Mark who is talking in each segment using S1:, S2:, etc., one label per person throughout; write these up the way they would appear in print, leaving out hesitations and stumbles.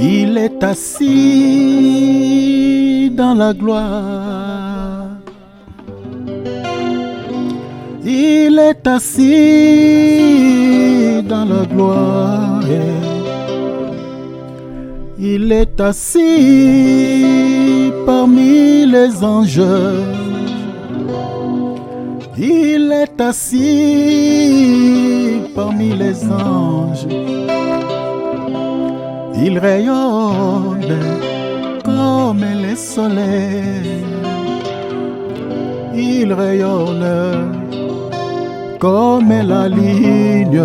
S1: Il est assis dans la gloire. Il est assis dans la gloire. Il est assis parmi les anges. Il est assis parmi les anges. Il rayonne comme le soleil. Il rayonne comme la ligne.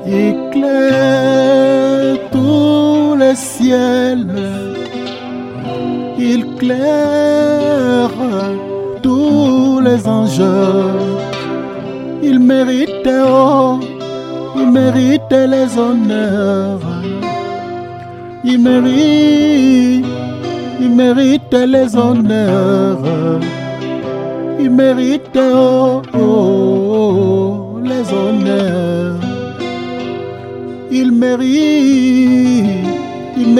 S1: Il éclaire tout le ciel. Il éclaire tous les anges. Il mérite, oh, il mérite les honneurs. Il mérite les honneurs. Il mérite, oh, oh, les honneurs. Il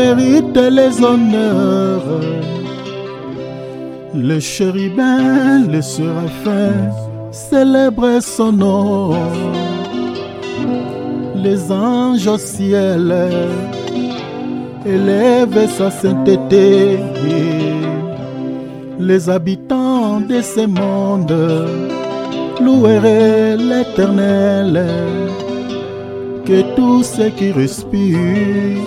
S1: mérite les honneurs. Le chérubin, le séraphin célèbrent son nom. Les anges au ciel élèvent sa sainteté. Les habitants de ce monde loueraient l'Éternel. Que tous ceux qui respirent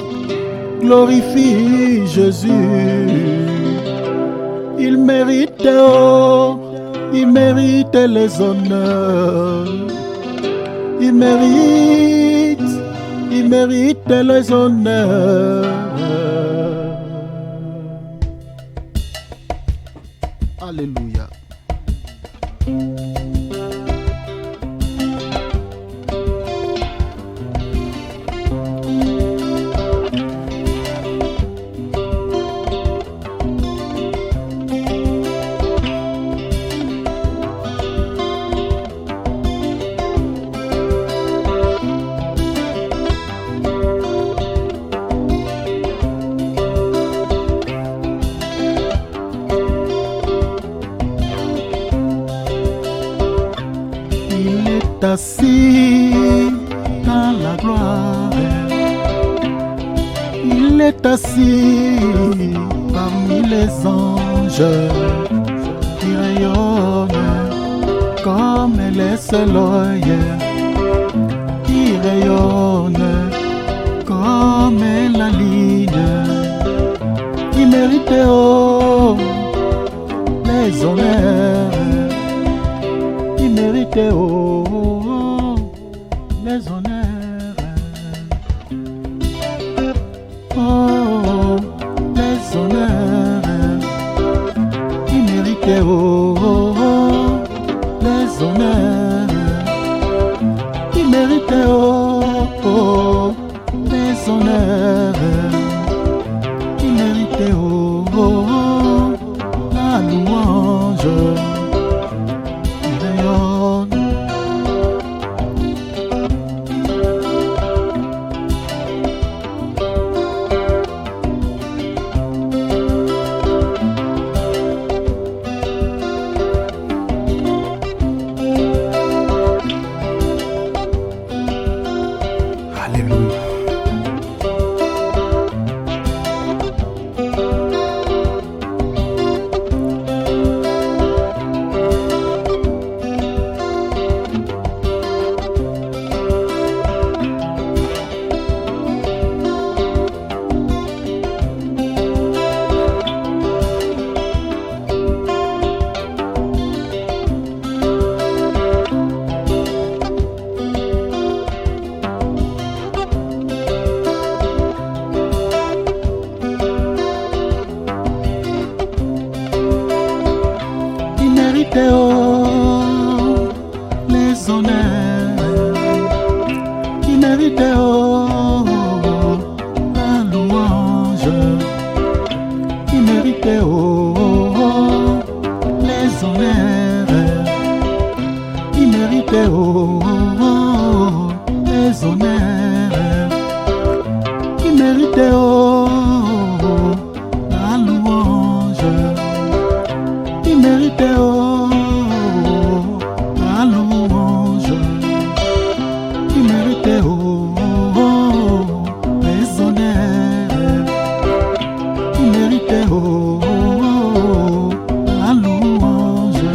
S1: glorifient Jésus. Il mérite, oh, il mérite les honneurs. Il mérite les honneurs. Alléluia. Assis dans la gloire. Il est assis parmi les anges qui rayonnent comme les soleils, qui rayonnent comme la ligne. Il mérite, oh, les honneurs. Il mérite, oh, les honneurs. Oh, les honneurs. Il mérite, oh, les honneurs. Il mérite, oh, les honneurs. Il mérite, oh, la louange. mérite oh, la louange. Il mérite oh, la louange. Il mérite oh, les honneurs. Il mérite oh, la louange.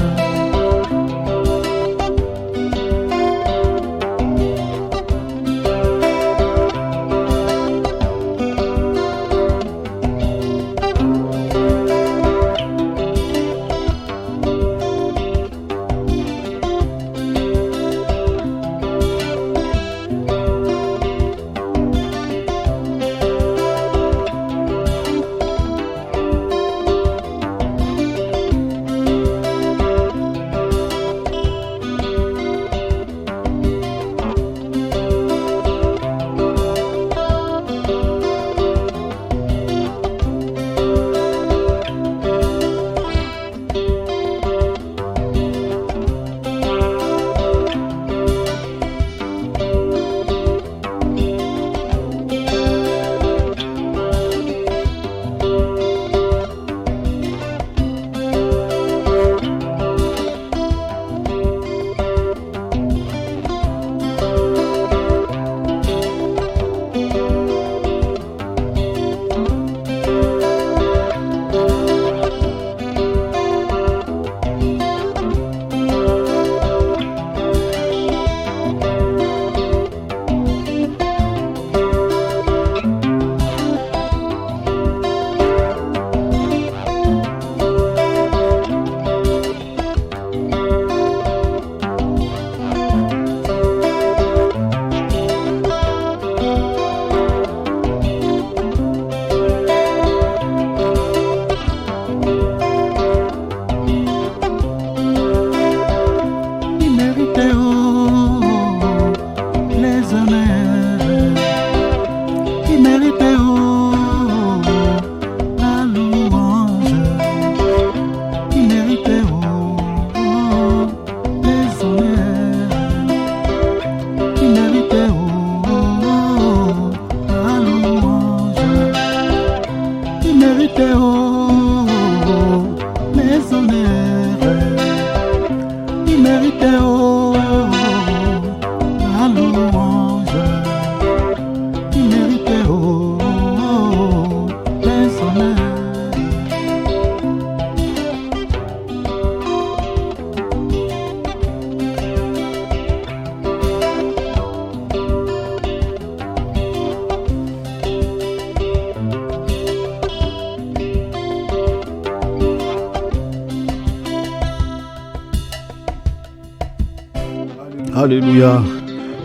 S1: Alléluia.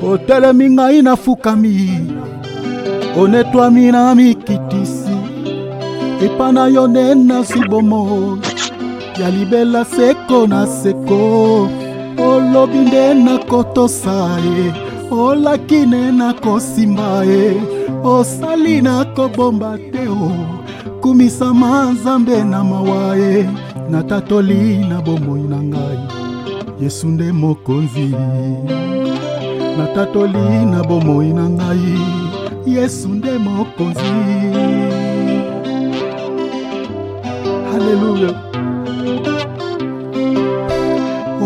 S1: Otelemi ngai nafukami, onetwami na mikitisi, epana yo nena sibomo, ya libela seko na seko, olobi nde nakotosa ye, olakine nakosimba ye, osali nakobomba te o, kumisama Nzambe na mawa ye, natatoli na bomoi na ngai, Yesu nde mokonzi. Natatoli na bomoi na ngai, Yesu nde mokonzi. Haleluya.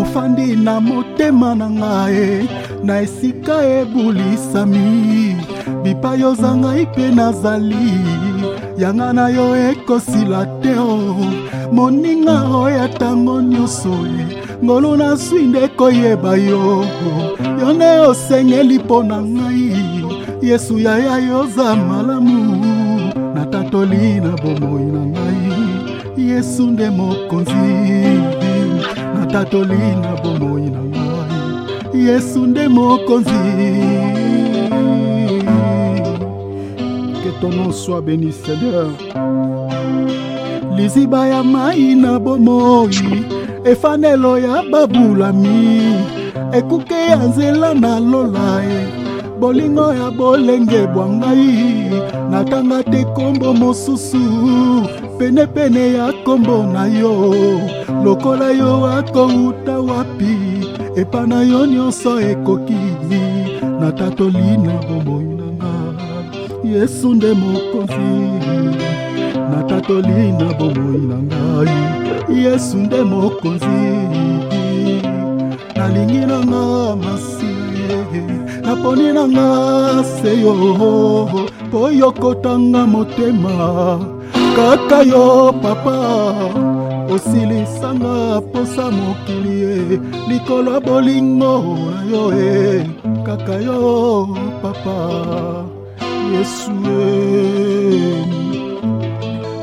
S1: Ofandi na motema na ngai, na esika ebulisami, bipayo za ngai pe nazali, yanga na yo ekosila te o, moninga oya tango nyonso ye, ngolo na swinde koyeba yo, yo ne osengeli mpo na ngai, Yesu yaya yoza malamu, natatoli na bomoi na ngai, Yesu nde mokonzi. Natatoli na bomoi na ngai, Yesu nde mokonzi. Que ton nom soit béni, Seigneur. Liziba ya mai na bomoi, efanelo ya babulami, ekuke ya nzela na lolae, bolingo ya bolenge bwangai, natanga te kombo mosusu, pene pene ya kombo na yo, lokola yo akouta wapi, epana yo nyonso ekoki, natatoli na bomoi na nga, Yesu nde mokonzi natatoli na bomoi na ngai. Yesu nde mokonzi nalingi na nga masi naponi na nga seyo po yokotanga motema kaka yo papa osilisanga posa mokili likolo bolingo na yo kaka yo papa Yesu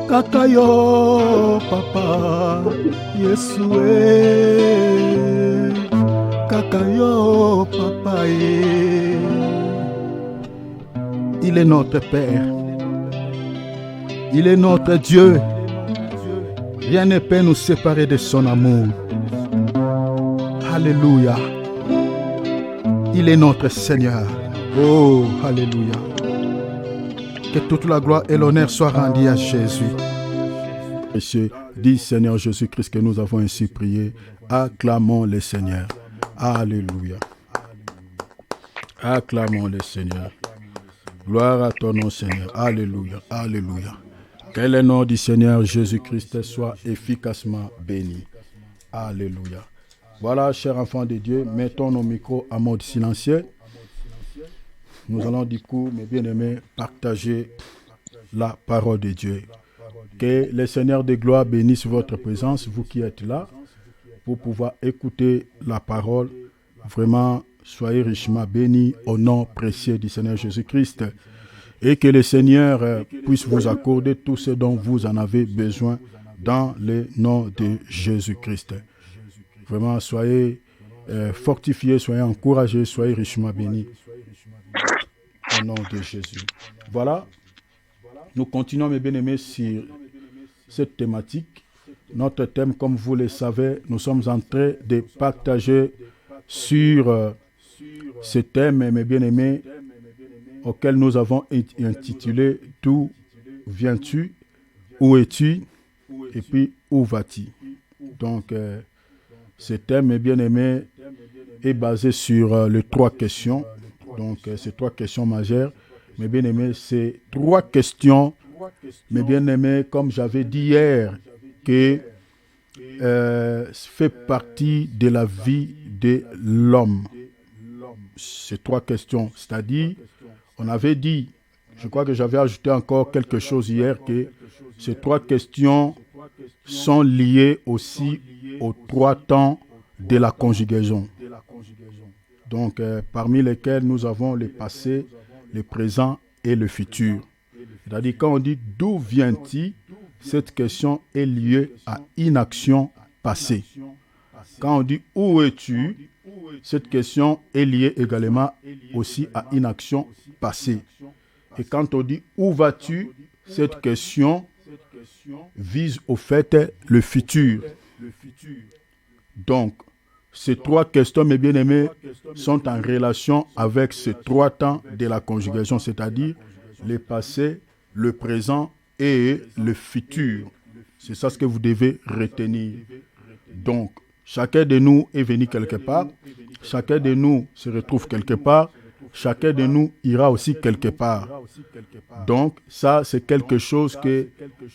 S1: kaka yo papa Yesu kaka yo papa Il est notre Père, il est notre Dieu. Rien ne peut nous séparer de son amour. Alléluia. Il est notre Seigneur. Oh, alléluia. Que toute la gloire et l'honneur soient rendus à Jésus. Monsieur, dis Seigneur Jésus-Christ que nous avons ainsi prié. Acclamons le Seigneur. Alléluia. Acclamons le Seigneur. Gloire à ton nom, Seigneur. Alléluia. Alléluia. Que le nom du Seigneur Jésus-Christ soit efficacement béni. Alléluia. Voilà, chers enfants de Dieu, mettons nos micros en mode silencieux. Nous allons du coup, mes bien-aimés, partager la parole de Dieu. Que le Seigneur de gloire bénisse votre présence, vous qui êtes là, pour pouvoir écouter la parole. Vraiment, soyez richement bénis au nom précieux du Seigneur Jésus-Christ. Et que le Seigneur puisse vous accorder tout ce dont vous en avez besoin dans le nom de Jésus-Christ. Vraiment, soyez fortifiés, soyez encouragés, soyez richement bénis. Au nom de Jésus. Voilà, nous continuons, mes bien-aimés, sur cette thématique. Notre thème, comme vous le savez, nous sommes en train de partager sur ce thème, mes bien-aimés, auquel nous avons intitulé « D'où viens-tu? Où es-tu? Et puis, où vas-tu » Donc, ce thème, mes bien-aimés, est basé sur les trois questions. Donc, ces trois questions majeures. Mes bien-aimés, ces trois questions, mes bien-aimés, comme j'avais dit hier, qui fait partie de la vie de l'homme. Ces trois questions, c'est-à-dire, on avait dit, je crois que j'avais ajouté encore quelque chose hier, que ces trois questions sont liées aussi aux trois temps de la conjugaison. Donc, parmi lesquels nous avons le passé, le présent et le futur. C'est-à-dire, quand on dit « d'où viens-tu ?», cette question est liée à une action passée. Quand on dit « où es-tu ?», cette question est liée également aussi à une action passée. Et quand on dit « où vas-tu ?», cette question vise au fait le futur. Donc, ces trois questions, mes bien-aimés, sont en relation avec ces trois temps de la conjugaison, c'est-à-dire le passé, le présent et le futur. C'est ça ce que vous devez retenir. Donc, chacun de nous est venu quelque part, chacun de nous se retrouve quelque part, chacun de nous ira aussi quelque part. Donc, ça, c'est quelque chose que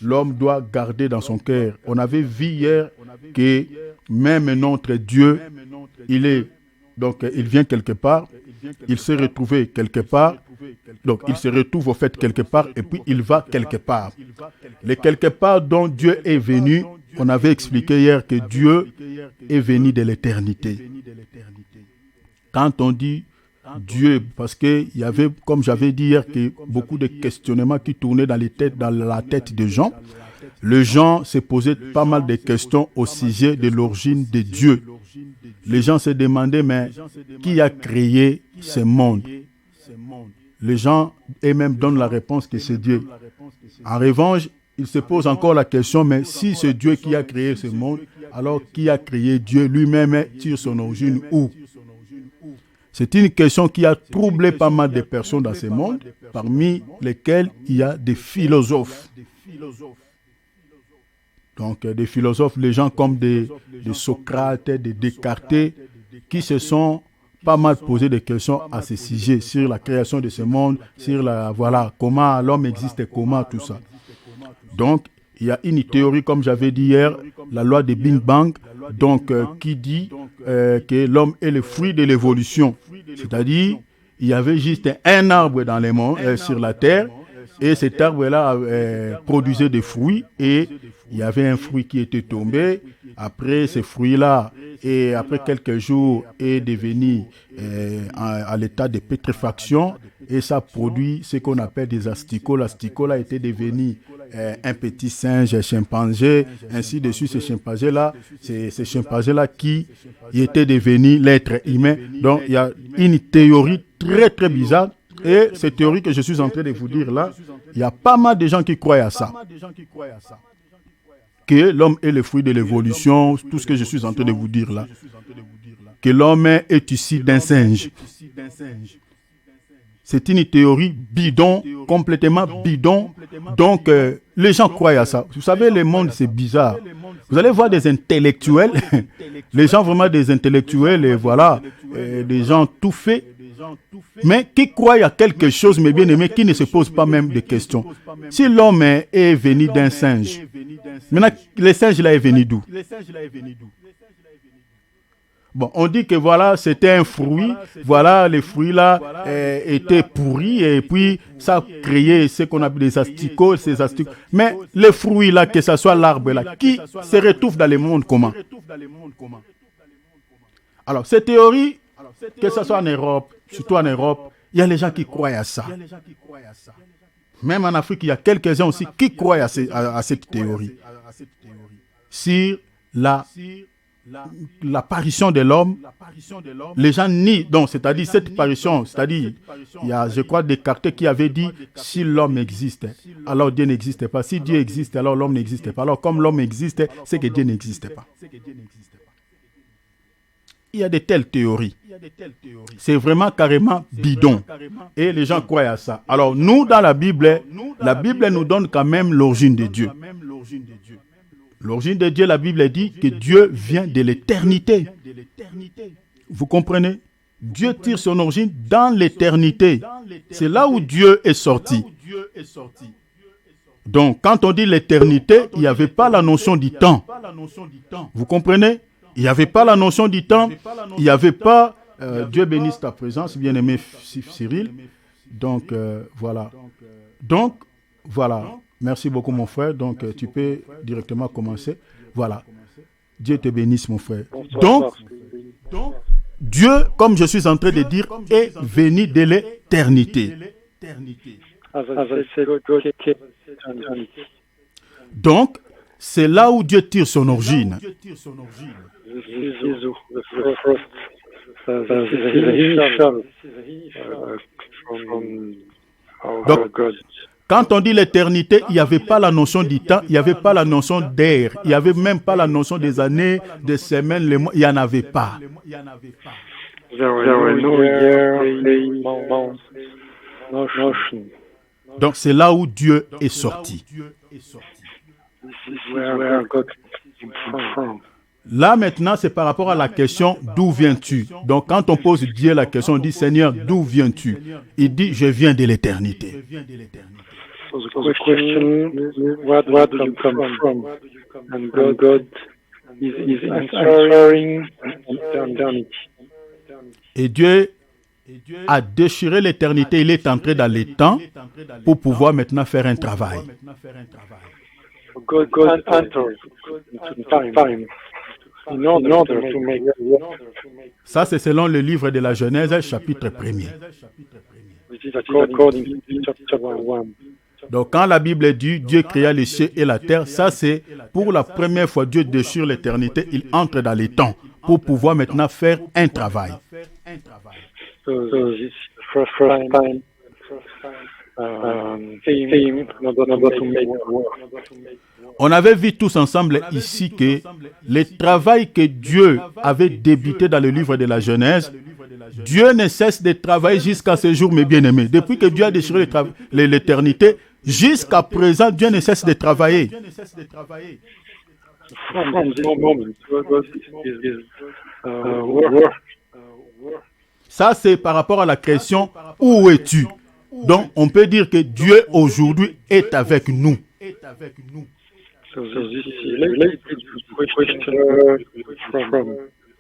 S1: l'homme doit garder dans son cœur. On avait vu hier que même notre Dieu, il vient quelque part, il s'est retrouvé quelque part, donc il se retrouve au fait quelque part et puis il va quelque part. Les quelque part dont Dieu est venu, on avait expliqué hier que Dieu est venu de l'éternité. Quand on dit Dieu, parce qu'il y avait, comme j'avais dit hier, que beaucoup de questionnements qui tournaient dans la tête des gens. Les gens se posaient pas mal de questions au sujet de l'origine de Dieu. Les gens se demandaient, mais qui a créé ce monde? Les gens eux-mêmes donnent la réponse que c'est Dieu. En revanche, ils se posent encore la question, mais si c'est Dieu qui a créé ce monde, alors qui a créé Dieu lui-même tire son origine où? C'est une question qui a troublé pas mal de personnes dans ce monde, parmi lesquelles il y a des philosophes. Donc, des philosophes, les gens comme des Socrate, des Descartes, qui se sont pas mal posé des questions à ce sujet, sur la création de ce monde, sur comment l'homme existe et comment tout ça. Donc, il y a une théorie, comme j'avais dit hier, la loi de Big Bang, donc, qui dit que l'homme est le fruit de l'évolution. C'est-à-dire, il y avait juste un arbre dans les mondes, sur la terre, et cet arbre-là produisait des fruits, et il y avait un fruit qui était tombé. Après, ce fruit-là, et après quelques jours, est devenu à l'état de pétrifaction, et ça produit ce qu'on appelle des asticots. L'asticot-là était devenu un petit singe, chimpanzé, ainsi de suite. Ces chimpanzés-là qui étaient devenus l'être humain. Donc, il y a une théorie très, très bizarre. Et cette théorie que je suis en train de vous dire là, il y a pas mal de gens qui croient à ça. Que l'homme est le fruit de l'évolution, tout ce que je suis en train de vous dire là. Que l'homme est issu d'un singe. C'est une théorie bidon, complètement bidon. Donc, les gens croient à ça. Vous savez, le monde, c'est bizarre. Vous allez voir des intellectuels, les gens vraiment des intellectuels, et voilà, des gens tout faits, mais qui croient à quelque chose, mais bien aimé, qui ne se posent pas même de questions. Si l'homme est venu d'un singe, maintenant, le singe là est venu d'où? Bon, on dit que voilà, c'était un fruit, voilà, les fruits là étaient pourris, et puis ça a créé ce qu'on appelle des asticots, ces asticots. Mais les fruits là, que ce soit l'arbre là, qui se retrouve dans le monde comment? Alors, cette théorie, que ce soit en Europe, surtout en Europe, il y a les gens qui croient à ça. Même en Afrique, il y a quelques-uns aussi qui croient à cette théorie. Sur l'apparition de l'homme, les gens nient. Donc, c'est-à-dire cette apparition, c'est-à-dire, il y a, je crois, Descartes qui avait dit, si l'homme existe, alors Dieu n'existe pas. Si Dieu existe, alors l'homme n'existe pas. Alors, comme l'homme existe, c'est que Dieu n'existe pas. Il y a de telles théories. C'est vraiment carrément bidon. Et les gens croient à ça. Alors, nous, dans la Bible nous donne quand même l'origine de Dieu. L'origine de Dieu, la Bible dit que Dieu vient de l'éternité. Vous comprenez? Dieu tire son origine dans l'éternité. C'est là où Dieu est sorti. Donc, quand on dit l'éternité, il n'y avait pas la notion du temps. Vous comprenez? Il n'y avait pas la notion du temps. Il n'y avait pas... Dieu bénisse ta présence, bien-aimé Cyril. Donc, voilà. Donc, voilà. Merci beaucoup, mon frère. Donc, tu peux directement commencer. Voilà. Dieu te bénisse, mon frère. Donc, Dieu, comme je suis en train de dire, est venu de l'éternité. Donc, c'est là où Dieu tire son origine. Donc, quand on dit l'éternité, il n'y avait pas la notion du temps, il n'y avait pas la notion d'air, il n'y avait même pas la notion des années, des semaines, les mois, il n'y en avait pas. Donc c'est là où Dieu est sorti. Là maintenant, c'est par rapport à la question d'où viens-tu? Donc quand on pose Dieu la question, on dit Seigneur, d'où viens-tu? Il dit je viens de l'éternité.
S2: So the question, where do you come from? And God is answering eternity.
S1: Et Dieu a déchiré l'éternité, il est entré dans les temps pour pouvoir maintenant faire un travail.
S2: God enters into time in order to make.
S1: Ça, c'est selon le livre de la Genèse, chapitre 1er.
S2: According to chapter 1.
S1: Donc, quand la Bible dit Dieu créa les cieux et la terre, ça c'est pour la première fois Dieu déchire l'éternité, il entre dans les temps pour pouvoir maintenant faire un travail.
S2: So this first time theme in order to make work.
S1: On avait vu tous ensemble ici que le travail que Dieu avait débuté dans le livre de la Genèse, Dieu ne cesse de travailler jusqu'à ce jour, mes bien-aimés. Depuis que Dieu a déchiré l'éternité, jusqu'à présent, Dieu ne cesse de travailler.
S2: From this moment, God is
S1: Ça, c'est par rapport à la question « Où es-tu » Donc, on peut dire que Dieu aujourd'hui est avec nous.
S2: So this is related to the question from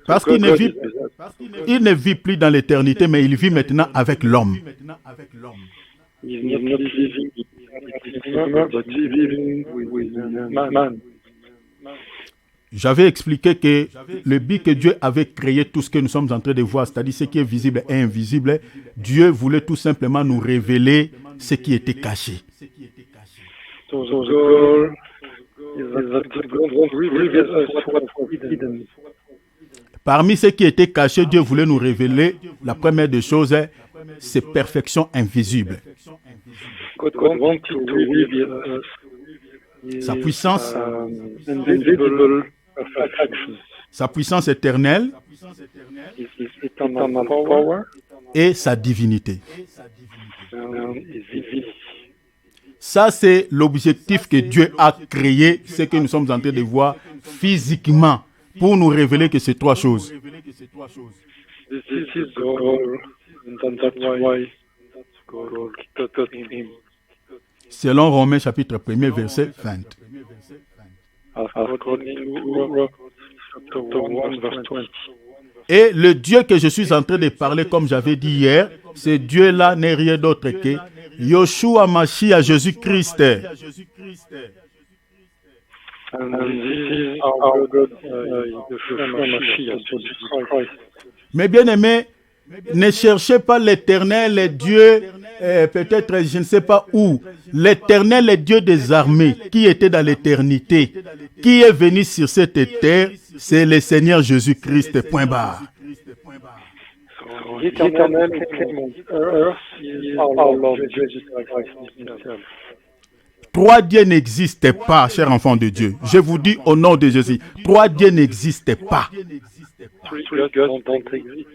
S1: Parce qu'il ne vit plus dans l'éternité, mais il vit maintenant avec l'homme.
S2: he's not living in but living with man.
S1: J'avais expliqué que le but que Dieu avait créé tout ce que nous sommes en train de voir, c'est-à-dire ce qui est visible et invisible, Dieu voulait tout simplement nous révéler ce qui était caché.
S2: So the goal is that God won't reveal us what was hidden.
S1: Parmi ce qui était caché, Dieu voulait nous révéler, la première des choses, ses perfections invisibles.
S2: God wanted to reveal us
S1: Sa puissance,
S2: invisible perfection,
S1: sa puissance éternelle
S2: his eternal power,
S1: et sa divinité.
S2: and his divinity.
S1: Ça, c'est l'objectif que Dieu a créé, ce que nous sommes en train de voir physiquement, pour nous révéler que c'est trois choses.
S2: This is the goal, and that's why God taught him.
S1: Selon Romains chapitre 1er, verset 20.
S2: According to Romans chapter 1, verse 20.
S1: Et le Dieu que je suis en train de parler, comme j'avais dit hier, ce Dieu-là n'est rien d'autre que Yoshua Mashiach Jésus-Christ.
S2: And this is our God, Yeshua Mashiach, Jesus Christ.
S1: Mais bien aimés, ne cherchez pas l'éternel Dieu, peut-être je ne sais pas où. L'éternel est Dieu des armées, qui était dans l'éternité, qui est venu sur cette terre, c'est le Seigneur Jésus-Christ, point barre.
S2: So, the eternal came on earth is our Lord Jesus Christ himself.
S1: Trois dieux n'existent pas, chers enfants de Dieu. Je vous dis au nom de Jésus, trois dieux n'existent pas.
S2: Three gods don't exist.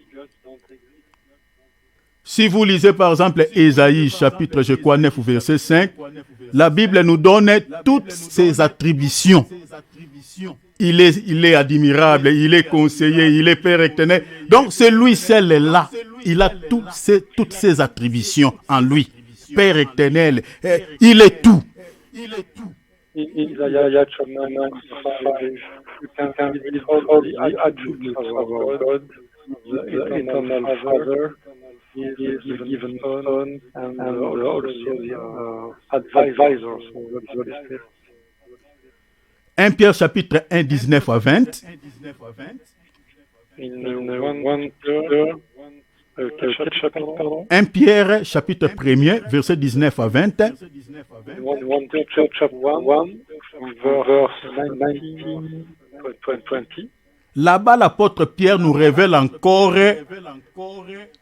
S1: Si vous lisez par exemple Ésaïe chapitre, je crois, 9 verset 5, la Bible nous donne toutes ses attributions. Il est admirable, il est conseiller, il est Père éternel. Donc c'est lui seul est là. Il a toutes ses attributions en lui. Père éternel, il est tout.
S2: Isaiah chapter 9, 5, you can read all the attributes of our God, the eternal Father, he is the given Son, and also the advisor. So what is this?
S1: 1 Pierre chapitre 1, 19 à 20.
S2: In 1 Peter, chapter
S1: 1 Pierre chapitre 1er, verset 19 à 20.
S2: 1 Peter chapter 1, verse 19 20.
S1: Là-bas, l'apôtre Pierre nous révèle encore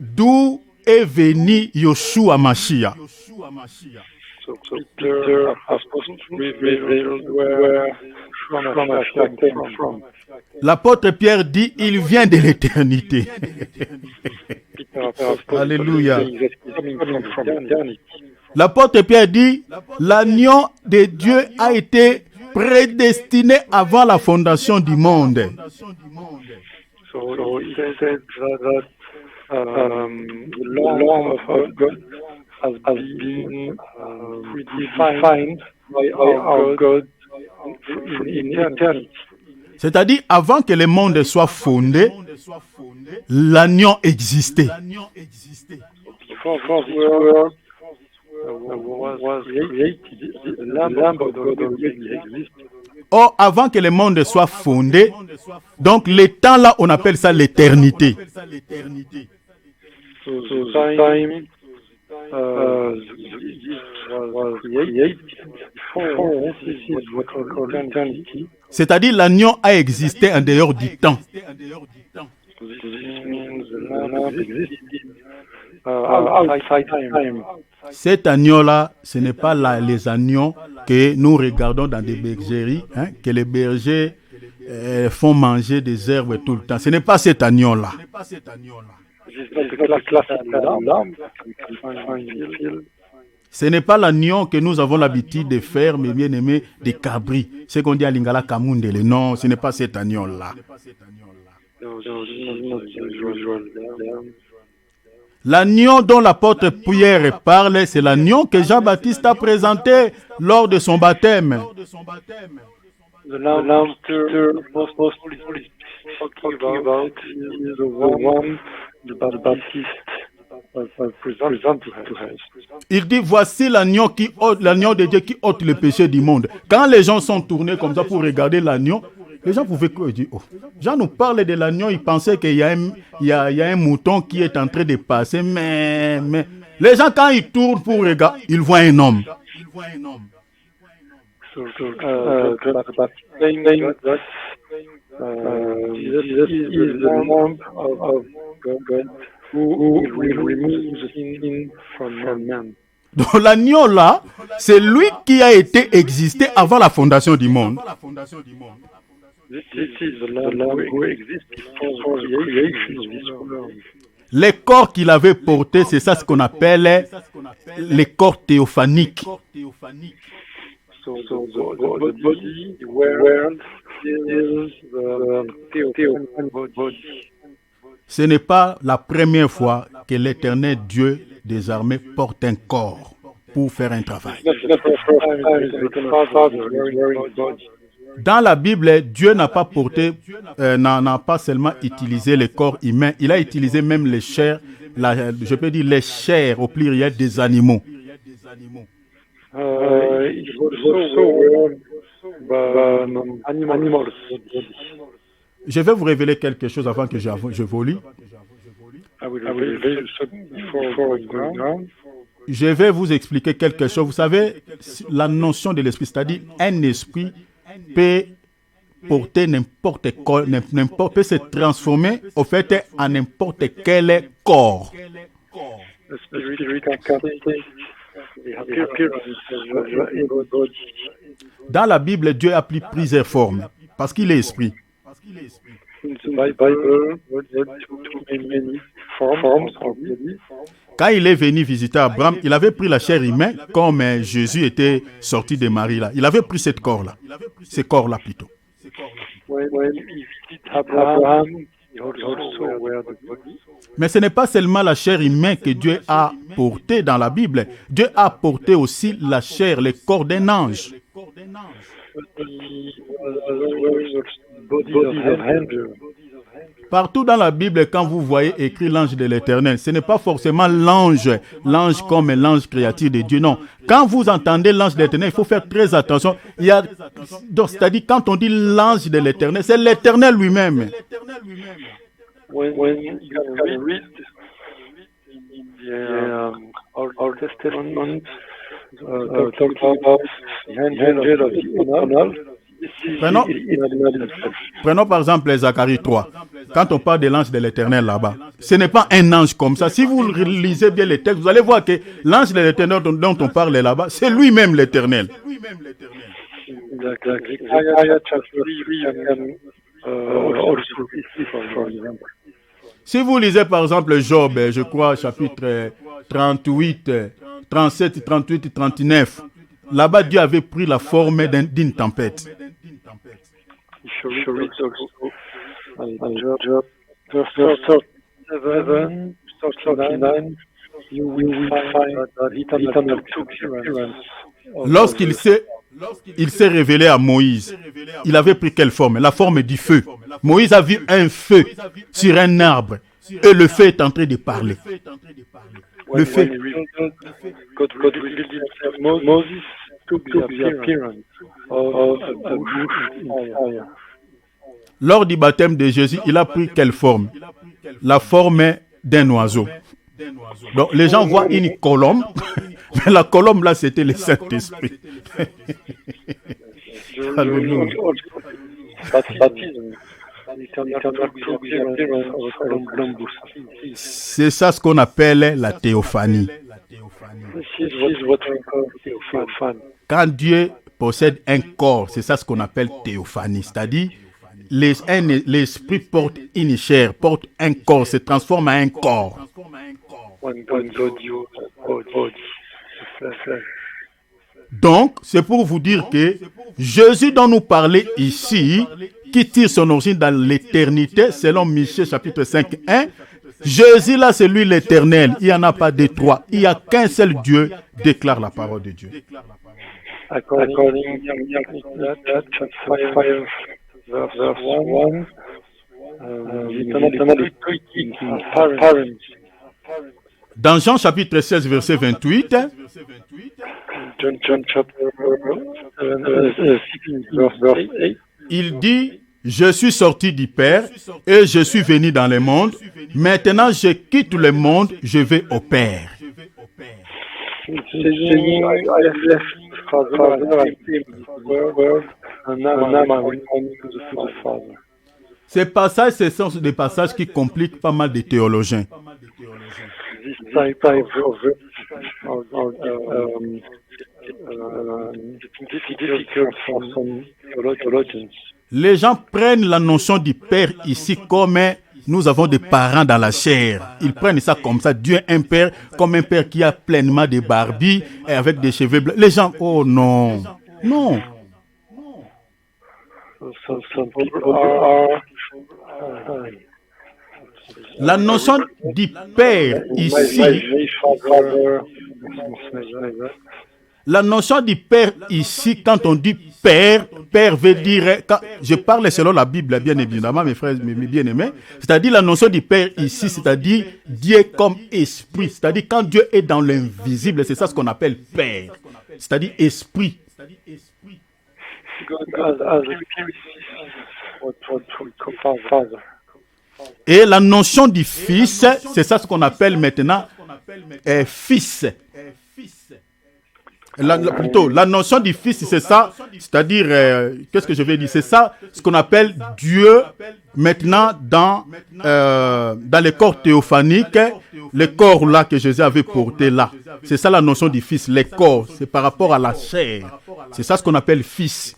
S1: d'où est venu Yoshua Mashiach.
S2: So Peter has revealed where Mashiach came from.
S1: L'apôtre Pierre dit, il vient de l'éternité. Alléluia. L'apôtre Pierre dit, l'agneau de Dieu a été prédestiné avant la fondation du monde.
S2: So he said that the Lamb of God has been predefined by our God in eternity.
S1: C'est-à-dire, avant que le monde soit fondé, l'agneau existait.
S2: Before this world was created, the Lamb of God already existed.
S1: Or, avant que le monde soit fondé, donc le temps là, on appelle ça l'éternité.
S2: So the time was created before this is what we call eternity.
S1: C'est-à-dire, l'agneau a existé en dehors du temps.
S2: This means the Lamb existed outside time.
S1: Cet agneau-là, ce n'est pas les agneaux que nous regardons dans des bergeries, que les bergers font manger des herbes tout le temps. Ce n'est pas cet agneau-là. Ce n'est pas l'agneau que nous avons l'habitude de faire, mais bien aimé, des cabris. Ce qu'on dit à Lingala Kamundele. Non, ce n'est pas cet agneau-là. L'agneau dont l'apôtre Pierre parle, c'est l'agneau que Jean-Baptiste a présenté lors de son baptême.
S2: The lamb mostly talking about is the one the Baptist present to us.
S1: Il dit, voici l'agneau de Dieu qui ôte le péché du monde. Quand les gens sont tournés comme ça pour regarder l'agneau, les gens pouvaient dire, oh. Jean nous parle de l'agneau, ils pensaient qu'il y a un mouton qui est en train de passer, mais les gens quand ils tournent pour regarder, ils voient un homme.
S2: So, saying that Jesus is the Lamb of God who will remove the sin from man.
S1: Donc l'agneau là, c'est lui qui a été existé avant la fondation du monde.
S2: This is the Lamb who exists before the creation of this world.
S1: Les corps qu'il avait portés, c'est ça ce qu'on appelle les corps théophaniques.
S2: So the body where is the theophanic body.
S1: Ce n'est pas la première fois que l'Éternel Dieu des armées porte un corps pour faire un travail. Dans la Bible, Dieu n'a pas n'a pas seulement utilisé les corps humains, il a utilisé même les chairs, je peux dire les chairs au pluriel des animaux. Je vais vous révéler quelque chose avant que je vous lis. Je vais vous expliquer quelque chose. Vous savez, la notion de l'esprit, c'est-à-dire un esprit peut porter n'importe quoi, peut se transformer au fait en n'importe quel corps. Dans la Bible, Dieu a pris plusieurs formes parce qu'il est esprit. Quand il est venu visiter Abraham, il avait pris la chair humaine comme Jésus était sorti de Marie là. Il avait pris ce corps-là plutôt. Mais ce n'est pas seulement la chair humaine que Dieu a portée dans la Bible. Dieu a porté aussi la chair, le corps d'un ange. Partout dans la Bible, quand vous voyez écrit l'ange de l'Éternel, ce n'est pas forcément l'ange comme l'ange créature de Dieu, non. Quand vous entendez l'ange de l'Éternel, il faut faire très attention. C'est-à-dire, quand on dit l'ange de l'Éternel, c'est l'Éternel lui-même.
S2: When you can read the Old Testament, talking about the angel of the eternal.
S1: Prenons par exemple Zacharie 3. Quand on parle de l'ange de l'Éternel là-bas, ce n'est pas un ange comme ça. Si vous lisez bien les textes, vous allez voir que l'ange de l'Éternel dont on parle là-bas, c'est lui-même l'Éternel. Si vous lisez par exemple Job, je crois chapitre 38, 37, 38, 39, là-bas Dieu avait pris la forme d'une tempête. Lorsqu'il s'est révélé à Moïse, il avait pris quelle forme? La forme du feu. Moïse a vu un feu sur un arbre et le feu est en train de parler. Le feu. Lors du baptême de Jésus, il a pris quelle forme? La forme d'un oiseau. Donc les gens voient une colombe, mais la colombe là c'était le Saint-Esprit. C'est ça ce qu'on appelle la théophanie. Quand Dieu possède un corps, c'est ça ce qu'on appelle théophanie, c'est-à-dire l'esprit porte une chair, porte un corps, se transforme en un corps. Donc, c'est pour vous dire que Jésus dont nous parlons ici, qui tire son origine dans l'éternité, selon Michée chapitre 5, 1, Jésus là, c'est lui l'Éternel. Il n'y en a pas de trois. Il n'y a qu'un seul Dieu, déclare la parole de Dieu.
S2: According to chapter 5, verse 1, parents.
S1: Dans Jean chapitre 16, verset 28,
S2: John chapter 16, verse 8.
S1: il dit, je suis sorti du Père et je suis venu dans le monde. Maintenant, je quitte le monde, je vais au Père.
S2: Saying, I have left Father, I came to the world, and now I'm returning to the Father.
S1: Ces passages, ce sont des passages qui compliquent pas mal de théologiens.
S2: This type of difficult for some theologians.
S1: Les gens prennent la notion du Père ici comme nous avons des parents dans la chair. Ils prennent ça comme ça. Dieu est un Père, comme un Père qui a pleinement de barbes et avec des cheveux blancs. Les gens, oh non, non.
S2: So some people are
S1: La notion du Père ici, la notion du Père ici, quand on dit Père, Père veut dire, quand je parle selon la Bible, bien évidemment, mes frères, mes bien-aimés, c'est-à-dire la notion du Père ici, c'est-à-dire Dieu comme esprit, c'est-à-dire quand Dieu est dans l'invisible, c'est ça ce qu'on appelle Père, c'est-à-dire esprit. Et la notion du Fils, c'est ça ce qu'on appelle maintenant Fils. Plutôt, la notion du Fils, c'est ça, c'est-à-dire, qu'est-ce que je vais dire? C'est ça ce qu'on appelle Dieu maintenant dans les corps théophaniques, les corps là que Jésus avait portés là. C'est ça la notion du Fils, les corps, c'est par rapport à la chair. C'est ça ce qu'on appelle Fils.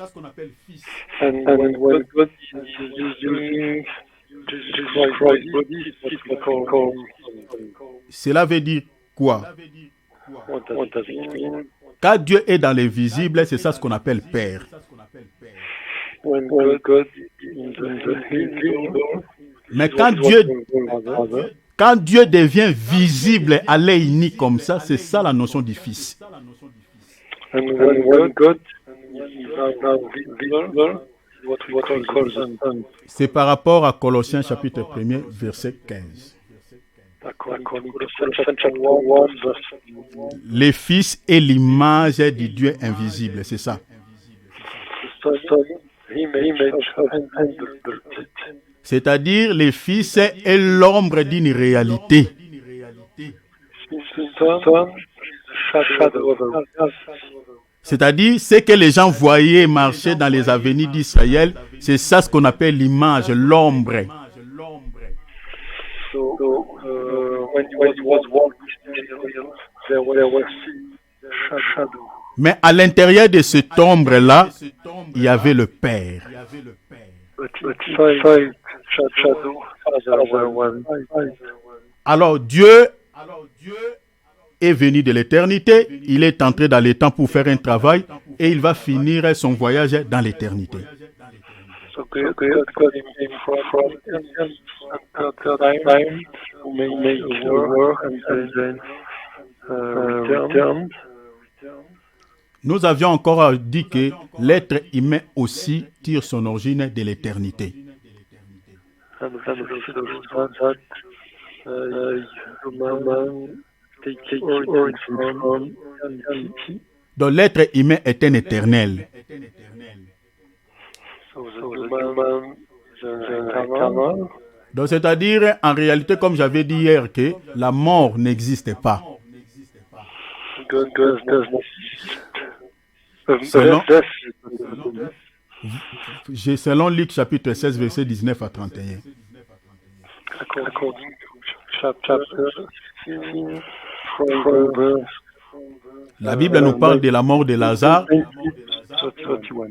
S2: and when God is using Christ's body, it's called.
S1: Cela veut dire quoi?
S2: What does it mean?
S1: Quand Dieu est dans l'invisible, c'est ça ce qu'on appelle Père.
S2: When God is in the visible,
S1: Mais quand Dieu devient visible à l'œil nu comme ça, c'est ça la notion du Fils.
S2: and when God is now visible, what we call the Son.
S1: C'est par rapport à Colossiens chapitre 1er, verset 15.
S2: According to chapter 1, verse 1.
S1: Le Fils est l'image du Dieu invisible, c'est ça.
S2: Son, image and the
S1: C'est-à-dire, le Fils est l'ombre d'une réalité.
S2: Son, shadow of a
S1: C'est-à-dire, ce que les gens voyaient marcher dans les avenirs d'Israël, c'est ça ce qu'on appelle l'image, l'ombre.
S2: So, when he was walking, there was shadow.
S1: Mais à l'intérieur de cette ombre-là, il y avait le Père.
S2: But inside shadow, there was light.
S1: Alors Dieu est venu de l'éternité, il est entré dans les temps pour faire un travail et il va finir son voyage dans l'éternité.
S2: So God got him from time to make the work and then return.
S1: Nous avions encore dit que l'être humain aussi tire son origine de l'éternité.
S2: And that human take origin from eternity.
S1: Donc l'être humain est un éternel.
S2: So the human is eternal.
S1: Donc c'est-à-dire, en réalité, comme j'avais dit hier, que la mort n'existe pas.
S2: God does not
S1: Selon Luc chapitre 16, verset 19 à 31.
S2: according to chapter 16, from verse
S1: La Bible nous parle de la mort de Lazare.
S2: 31.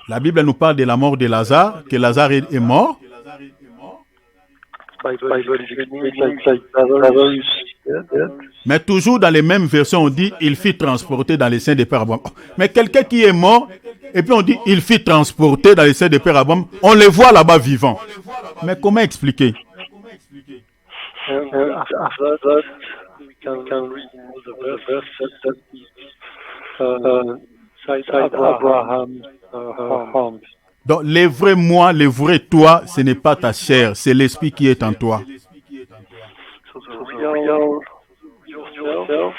S1: La Bible nous parle de la mort de Lazare, que Lazare est mort.
S2: Bible is like Lazarus is dead.
S1: Mais toujours dans les mêmes versions, on dit il fut transporté dans les seins de Père Abraham. Mais quelqu'un qui est mort, et puis on dit il fut transporté dans les seins de Père Abraham, on le voit là-bas vivant. Mais comment expliquer?
S2: And after that, we can read the verse that cite Abraham's home.
S1: Donc, le vrai moi, le vrai toi, ce n'est pas ta chair, c'est l'esprit qui est en toi.
S2: So the real yourself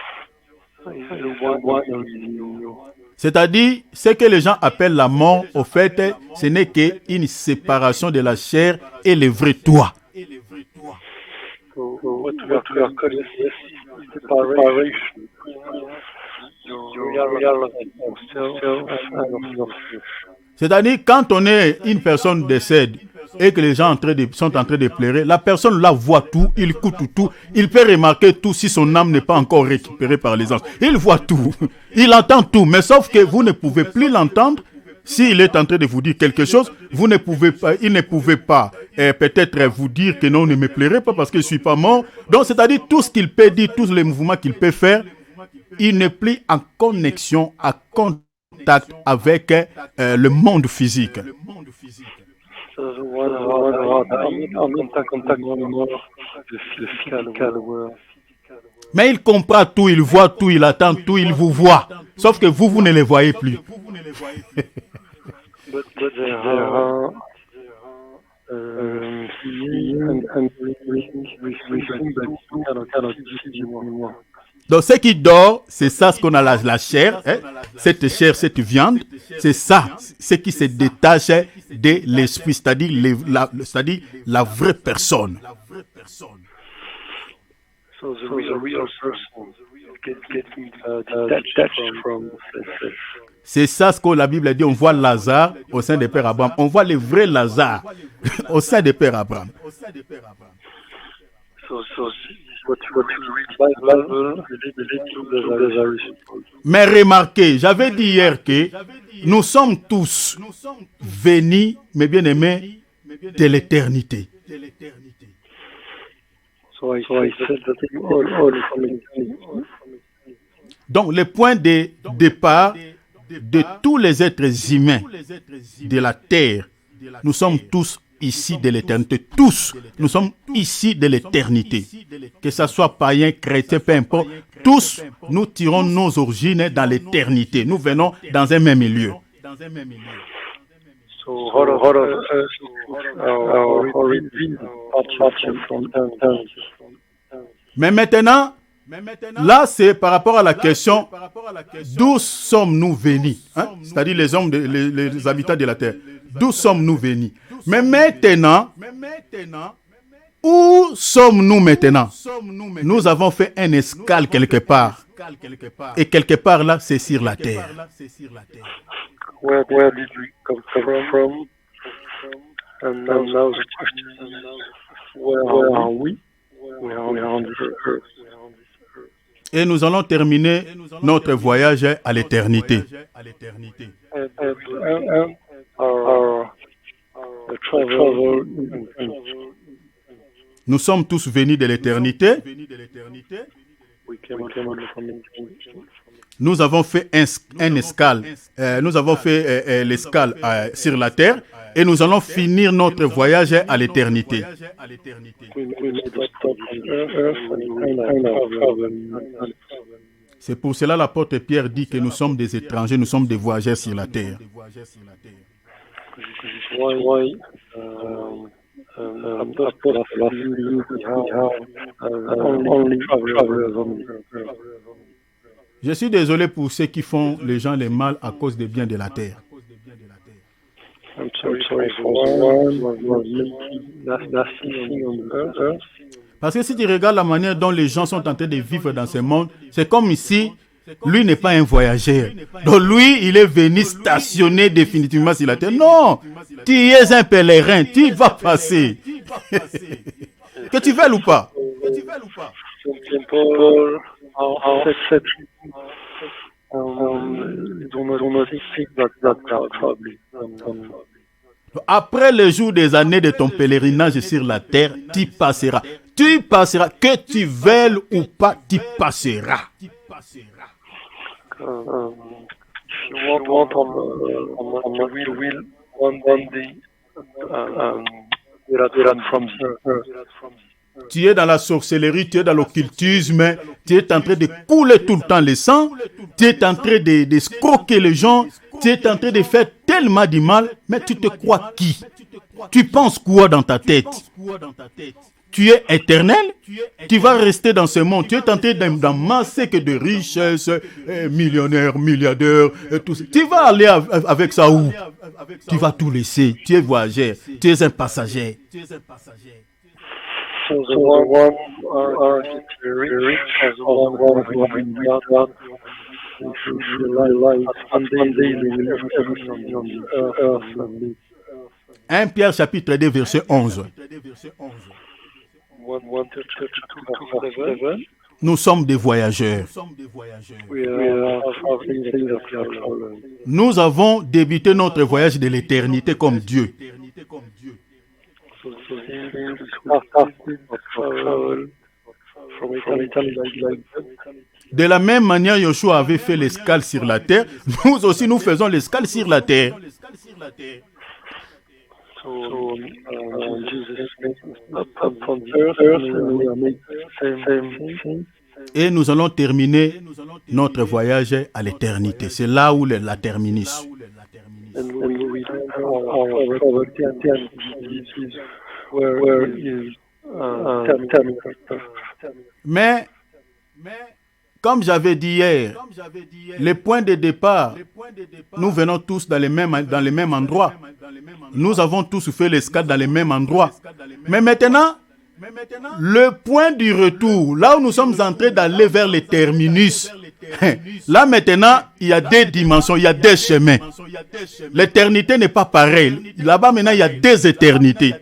S2: is the one who is in you.
S1: C'est-à-dire, ce que les gens appellent la mort, au fait, ce n'est qu'une séparation de la chair et le vrai toi.
S2: So what we are calling separation. Your real yourself and your flesh.
S1: C'est-à-dire, quand on est une personne décède et que les gens sont en train de pleurer, la personne là voit tout, il écoute tout, il peut remarquer tout si son âme n'est pas encore récupérée par les anges. Il voit tout, il entend tout, mais sauf que vous ne pouvez plus l'entendre. S'il est en train de vous dire quelque chose, vous ne pouvez pas, il ne pouvait pas peut-être vous dire que non, ne me pleurez pas parce que je ne suis pas mort. Donc, c'est-à-dire, tout ce qu'il peut dire, tous les mouvements qu'il peut faire, il n'est plus en connexion, à contact avec le monde physique. Mais il comprend tout, il voit tout, il attend tout, il vous voit. Sauf que vous ne les voyez plus. Donc, ce qui dort, c'est ça ce qu'on a la chair, hein? Cette chair, cette viande, c'est ça, ce qui se détache de l'esprit, c'est-à-dire la vraie personne.
S2: So the real person getting detached from the flesh.
S1: C'est ça ce que la Bible dit. On voit Lazare au sein des pères Abraham. On voit le vrai Lazare au sein des pères Abraham.
S2: So what you read Bible, Lazarus.
S1: Mais remarquez, j'avais dit hier que nous sommes tous venus, mes bien-aimés, de l'éternité.
S2: So I said that all from eternity.
S1: Donc, le point de départ de tous les êtres humains de la terre, nous sommes tous ici de l'éternité. Tous, nous sommes ici de l'éternité. Que ce soit païen, chrétien, peu importe, tous, nous tirons nos origines dans l'éternité. Nous venons dans un même lieu.
S2: So all of us, our origin are from eternity.
S1: Mais maintenant, là, c'est par rapport à la question d'où sommes-nous venus, hein? C'est-à-dire les hommes, les habitants de la terre. D'où sommes-nous venus? Mais maintenant, où sommes-nous maintenant? Nous avons fait un escale quelque part. Et quelque part là, c'est sur la terre.
S2: Where did we come from? And now the question is, where are we? We are on the earth.
S1: Et nous allons terminer notre voyage à l'éternité. Nous sommes tous venus de l'éternité. Nous avons fait un escale. Nous avons fait l'escale sur la terre. Et nous allons finir notre voyage à l'éternité. C'est pour cela l'apôtre Pierre dit que nous sommes des étrangers, nous sommes des voyageurs sur la terre. Je suis désolé pour ceux qui font les gens les mal à cause des biens de la terre.
S2: I'm sorry for one was nothing on earth.
S1: Parce que si tu regardes la manière dont les gens sont en train de vivre dans ce monde, c'est comme ici, lui n'est pas un voyageur. Donc lui, il est venu stationner définitivement sur la terre. Non, tu es un pèlerin, tu vas passer. Que tu veuilles ou pas. Après le jour des années de ton pèlerinage sur la terre, tu passeras. Tu passeras. Que tu veuilles ou pas, tu passeras.
S2: If you want on the wheel, one day, get out from here.
S1: Tu es dans la sorcellerie, tu es dans l'occultisme, tu es en train de couler tout le temps le sang, tu es en train de scroquer les gens, tu es en train de faire tellement du mal, mais tu te crois qui? Tu penses quoi dans ta tête? Tu es éternel, tu vas rester dans ce monde, tu es en train d'amasser que de richesses, millionnaires, milliardaires, tout ça. Tu vas aller avec ça où? Tu vas tout laisser, tu es voyageur, tu es un passager.
S2: So the one are rich, as the one God, life, and they will everything on the earth.
S1: 1 Pierre chapitre 2 verset 11. Nous sommes des voyageurs. Nous avons débuté notre voyage de l'éternité comme Dieu. De la même manière, Yoshua avait fait l'escale sur la terre. Nous aussi, nous faisons l'escale sur la terre. Et nous allons terminer notre voyage à l'éternité. C'est là où la terminus. Mais, comme j'avais dit hier, les points de départ, nous venons tous dans les mêmes endroits. Nous avons tous fait l'escale dans les mêmes endroits. Mais maintenant, le point du retour, là où nous sommes en train d'aller vers les terminus, là maintenant, il y a des dimensions, il y a des chemins. L'éternité n'est pas pareille. Là-bas maintenant, il y a des éternités.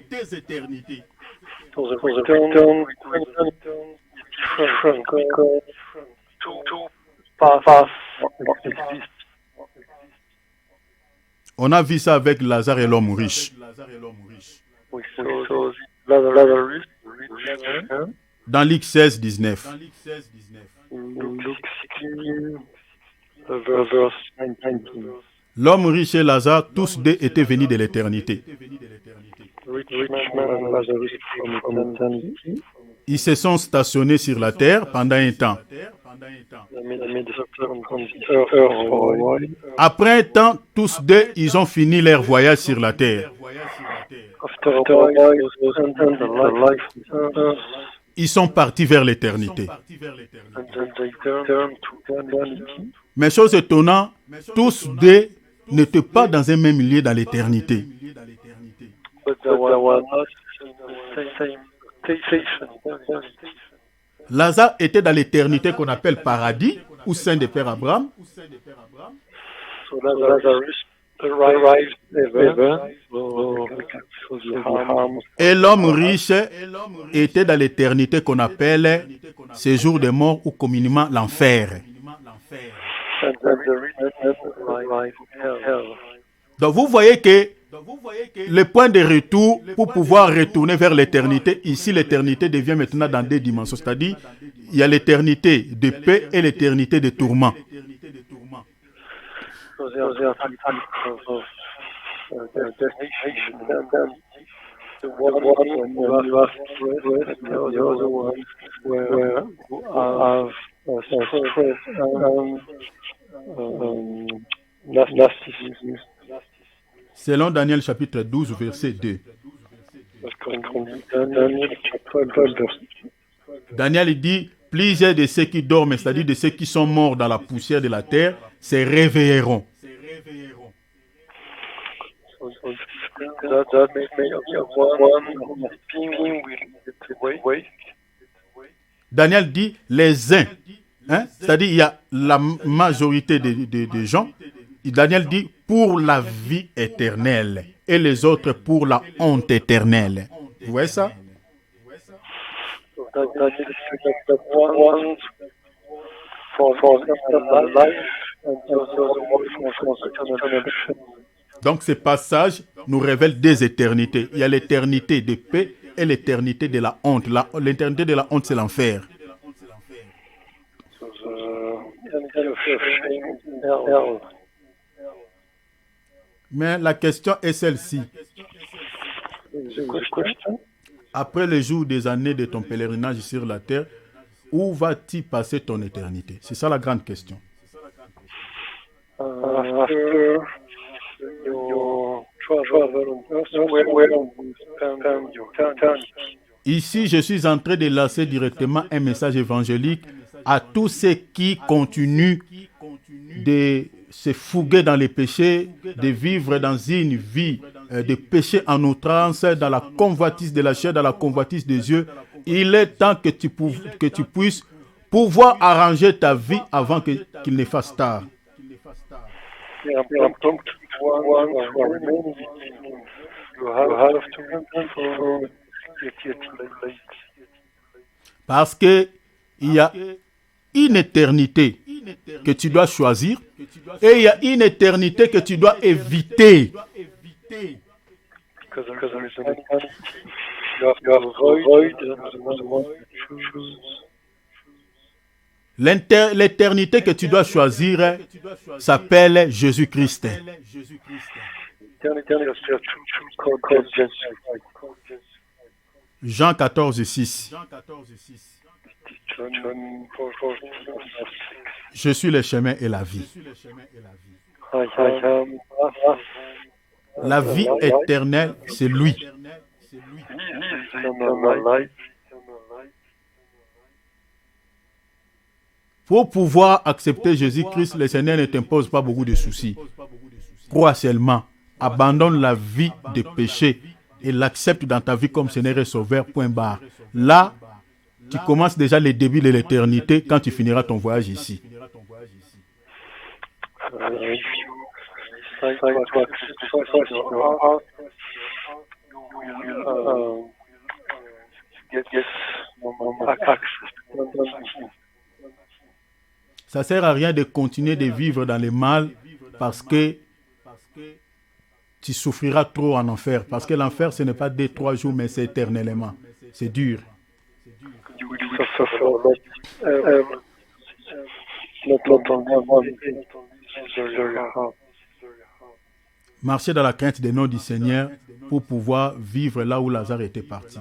S1: On a vu ça avec Lazare et l'homme riche. Dans Luc 16, 19. L'homme riche et Lazare, tous deux étaient venus de l'éternité. Ils se sont stationnés sur la terre pendant un temps. Après un temps, tous deux, ils ont fini leur voyage sur la terre. Ils sont partis vers l'éternité. Mais chose étonnante, tous deux n'étaient pas dans un même lieu dans l'éternité. Lazare était dans l'éternité qu'on appelle paradis, ou sein de Père Abraham. Et l'homme riche était dans l'éternité qu'on appelle séjour des morts ou communément l'enfer. Donc vous voyez que le point de retour pour pouvoir retourner vers l'éternité, ici l'éternité devient maintenant dans deux dimensions, c'est-à-dire il y a l'éternité de paix et l'éternité de tourment. Selon Daniel chapitre 12, verset 2. Daniel dit, plusieurs de ceux qui dorment, c'est-à-dire de ceux qui sont morts dans la poussière de la terre, se réveilleront. Daniel dit, les uns, c'est-à-dire il y a la majorité des gens, Daniel dit, pour la vie éternelle, et les autres pour la honte éternelle. Vous voyez ça? Donc ces passages nous révèlent des éternités. Il y a l'éternité de paix et l'éternité de la honte. L'éternité de la honte, c'est l'enfer. Mais la question est celle-ci. après le jour des années de ton pèlerinage sur la terre, où vas-tu passer ton éternité? C'est ça la grande question.
S2: After your travel on earth, where will you spend your eternity?
S1: Ici, je suis en train de lancer directement un message évangélique à tous ceux qui continuent de se fouguer dans les péchés, de vivre dans une vie de péché en outrance, dans la convoitise de la chair, dans la convoitise des yeux. Il est temps que tu puisses pouvoir arranger ta vie avant qu'il ne fasse tard. Parce que il y a une éternité que tu dois choisir et il y a une éternité que tu dois éviter. L'éternité que tu dois choisir s'appelle Jésus-Christ. Jean 14, 6. Je suis le chemin et la vie. La vie éternelle, c'est lui. Pour pouvoir accepter Jésus-Christ, le Seigneur ne t'impose pas beaucoup de soucis. Crois seulement, abandonne la vie de péché et l'accepte dans ta vie comme Seigneur et Sauveur, point barre. Là, tu commences déjà le début de l'éternité quand tu finiras ton voyage ici. Ça ne sert à rien de continuer de vivre dans le mal parce que tu souffriras trop en enfer. Parce que l'enfer, ce n'est pas 2-3 jours, mais c'est éternellement. C'est dur. Marcher dans la crainte des noms du Seigneur pour pouvoir vivre là où Lazare était parti.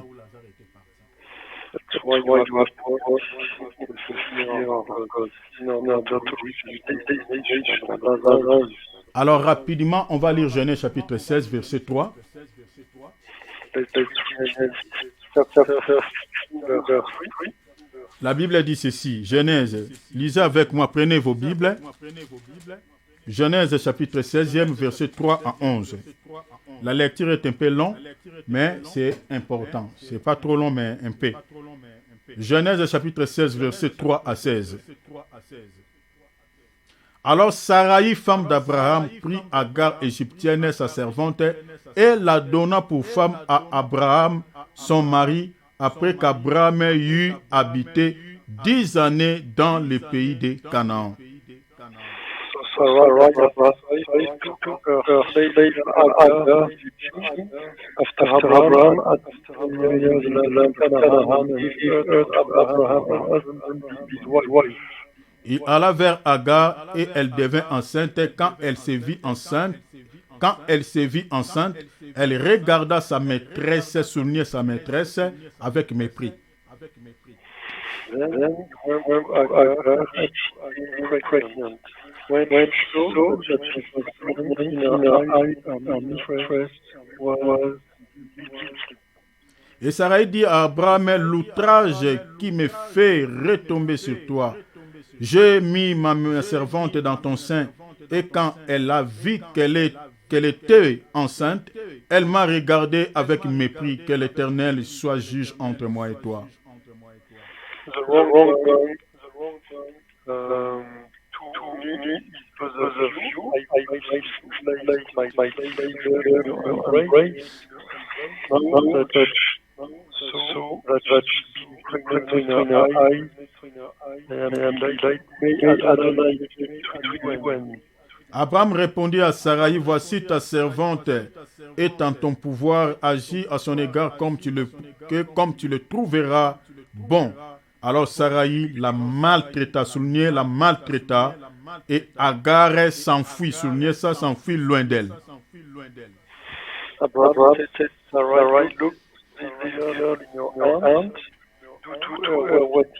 S1: Alors rapidement, on va lire Genèse chapitre 16, verset 3. La Bible dit ceci, Genèse, lisez avec moi, prenez vos Bibles. Genèse chapitre 16e, verset 3 à 11. La lecture est un peu longue, mais c'est important. Ce n'est pas trop long, mais un peu. Genèse chapitre 16, verset 3 à 16. Alors Saraï, femme d'Abraham, prit Agar égyptienne, sa servante, et la donna pour femme à Abraham, son mari, après qu'Abraham eut habité 10 années dans le pays de Canaan. Il alla vers Agar et elle devint enceinte. Quand elle se vit enceinte, elle regarda sa maîtresse, soulignait sa maîtresse avec mépris. Et Sarai dit à Abraham, l'outrage qui me fait retomber sur toi. J'ai mis ma servante dans ton sein, et quand elle a vu qu'elle était enceinte, elle m'a regardé avec mépris. Que l'Éternel soit juge entre moi et toi. Abraham répondit à Saraï, voici ta servante est en ton pouvoir, agis à son égard comme tu le trouveras bon. Alors Saraï la maltraita, souligné la maltraita, et Agar s'enfuit, souligné ça, s'enfuit loin d'elle.
S2: Abraham said, Sarai looked this girl in your hand to her what is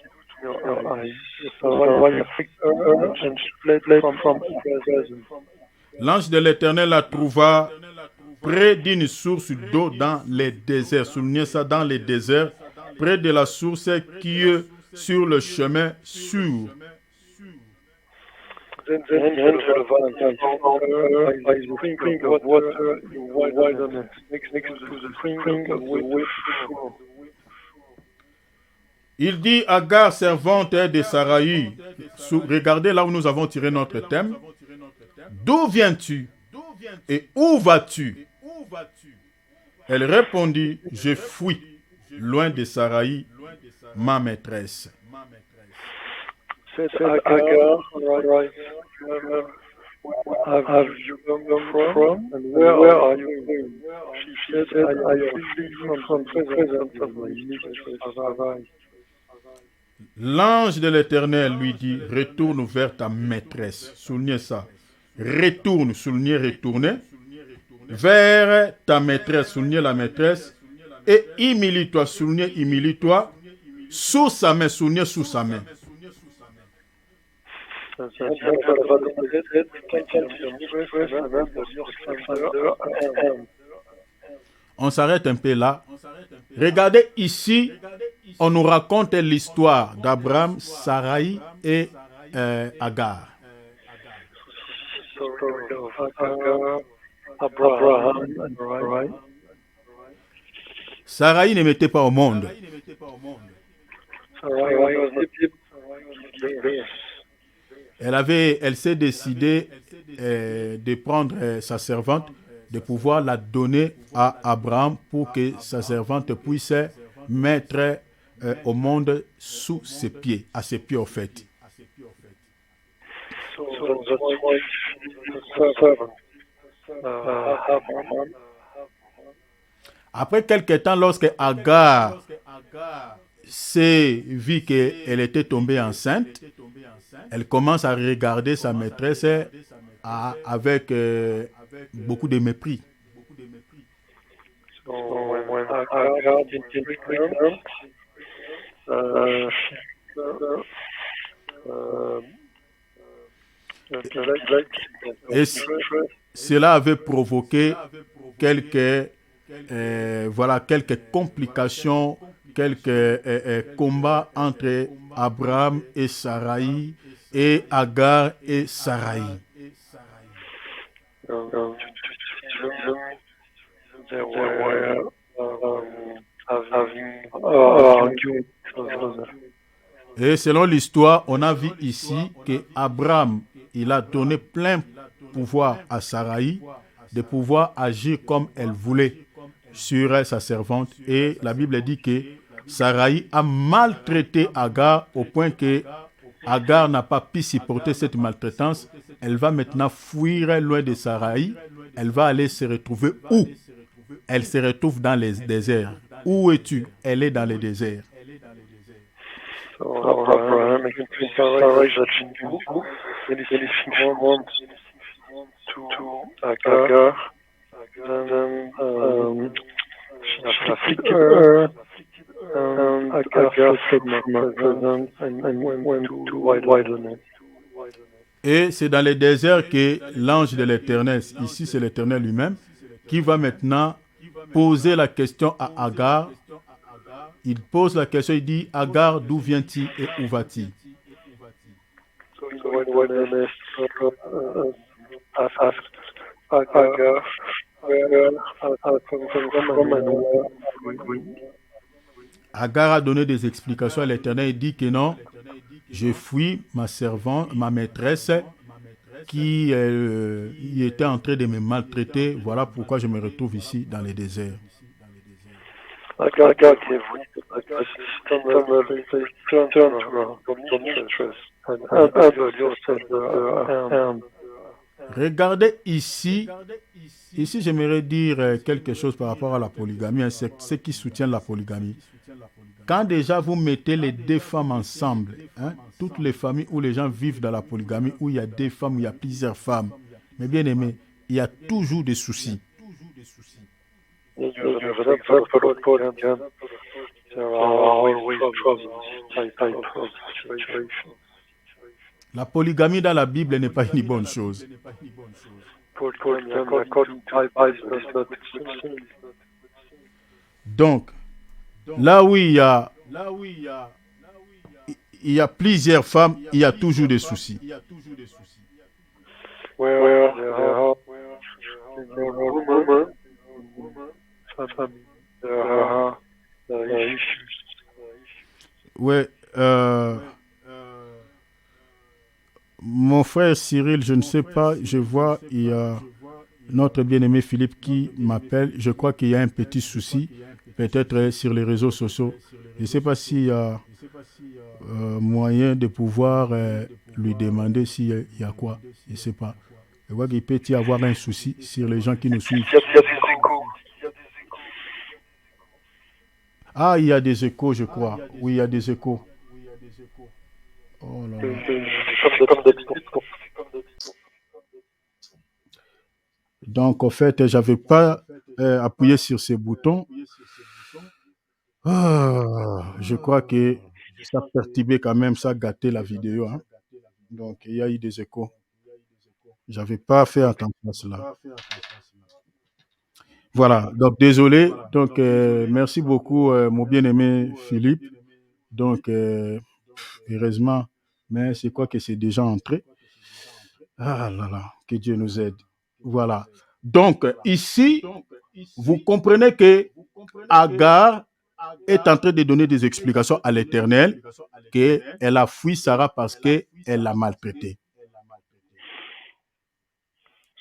S2: in your eyes. So when you fix her and she fled from her presence.
S3: L'ange de l'Éternel la trouva près d'une source d'eau dans les déserts. Soulignez ça, dans les déserts, près de la source qui est sur le chemin sûr.
S2: Then the angel of God found her by the spring of water in the wilderness, next to the spring of water.
S3: Il dit Agar, servante de Saraï. Regardez là où nous avons tiré notre thème. D'où viens-tu et où vas-tu? Elle répondit, je fuis loin de Saraï, ma maîtresse.
S2: Said Agar, right, have you come from, and where are you going? She said, I am fleeing from the presence of my mistress.
S3: L'ange de l'Éternel lui dit, retourne vers ta maîtresse. Soulignez ça. Retourne, soulignez, retournez vers ta maîtresse, soulignez la maîtresse, et humilie-toi, soulignez, humilie-toi, sous sa main, soulignez, sous sa main. On s'arrête un peu là. Regardez ici, on nous raconte l'histoire d'Abraham, Saraï et Agar. Saraï ne mettait pas au monde. Elle s'est décidée de prendre sa servante, de pouvoir la donner à Abraham pour que sa servante puisse mettre au monde sous ses pieds, à ses pieds au fait. Après quelque temps, lorsque Agar s'est vue qu'elle était tombée enceinte, elle commence à regarder sa maîtresse avec beaucoup de mépris. Et cela avait provoqué quelques complications, quelques combats entre Abraham et Saraï et Agar et Saraï. Et selon l'histoire, on a vu ici que Abraham, il a donné plein pouvoir à Saraï de pouvoir agir comme elle voulait sur sa servante. Et la Bible dit que Saraï a maltraité Agar au point que Agar n'a pas pu supporter cette maltraitance. Elle va maintenant fuir loin de Saraï. Elle va aller se retrouver où? Elle se retrouve dans les déserts. Où es-tu? Elle est dans les déserts.
S2: Abraham Sarai that she knew, and if she wants to Agar, then she afflicted her, and Agar fled from her presence and went to wilderness.
S3: Et c'est dans les déserts que l'ange de l'Éternel, ici c'est l'Éternel lui-même, qui va maintenant poser la question à Agar. Il pose la question, il dit, Agar, d'où viens-tu et où vas-tu? Agar a donné des explications à l'Éternel. Il dit que non, je fuis ma servante, ma maîtresse, qui était en train de me maltraiter. Voilà pourquoi je me retrouve ici dans les déserts. Regardez ici, j'aimerais dire quelque chose par rapport à la polygamie, c'est ceux qui soutiennent la polygamie. Quand déjà vous mettez les deux femmes ensemble, toutes les familles où les gens vivent dans la polygamie, où il y a deux femmes, où il y a plusieurs femmes, mais bien aimé, il y a toujours des soucis.
S2: use an example of polygamy. There are always problems in this type of situation.
S3: La polygamie dans la Bible n'est pas une bonne chose.
S2: Polygamy, according to the Bible, is not a good thing.
S3: Donc, là où il y a plusieurs femmes, il y a toujours des soucis.
S2: Where there are women, there are issues.
S3: Ouais, mon frère Cyril, je ne sais pas, je vois, il y a notre bien-aimé Philippe qui m'appelle. Je crois qu'il y a un petit souci, peut-être sur les réseaux sociaux. Je ne sais pas s'il y a moyen de pouvoir lui demander s'il y a quoi. Je ne sais pas. Je vois qu'il peut y avoir un souci sur les gens qui nous suivent.
S2: Il y a des échos.
S3: Ah, il y a des échos, je crois. Oui, il y a des échos. Oh là là.
S2: Comme d'habitude.
S3: Donc, en fait, je n'avais pas appuyé sur ces boutons. Ah, je crois que ça perturbait quand même, ça gâtait la vidéo. Hein. Donc, il y a eu des échos. Je n'avais pas fait attention à cela. Voilà, donc désolé. Donc, merci beaucoup, mon bien-aimé Philippe. Donc, heureusement, mais c'est quoi que c'est déjà entré. Ah là là, que Dieu nous aide. Voilà. Donc, ici, vous comprenez que Agar est en train de donner des explications à l'Éternel qu'elle a fui Sarah parce qu'elle l'a maltraitée.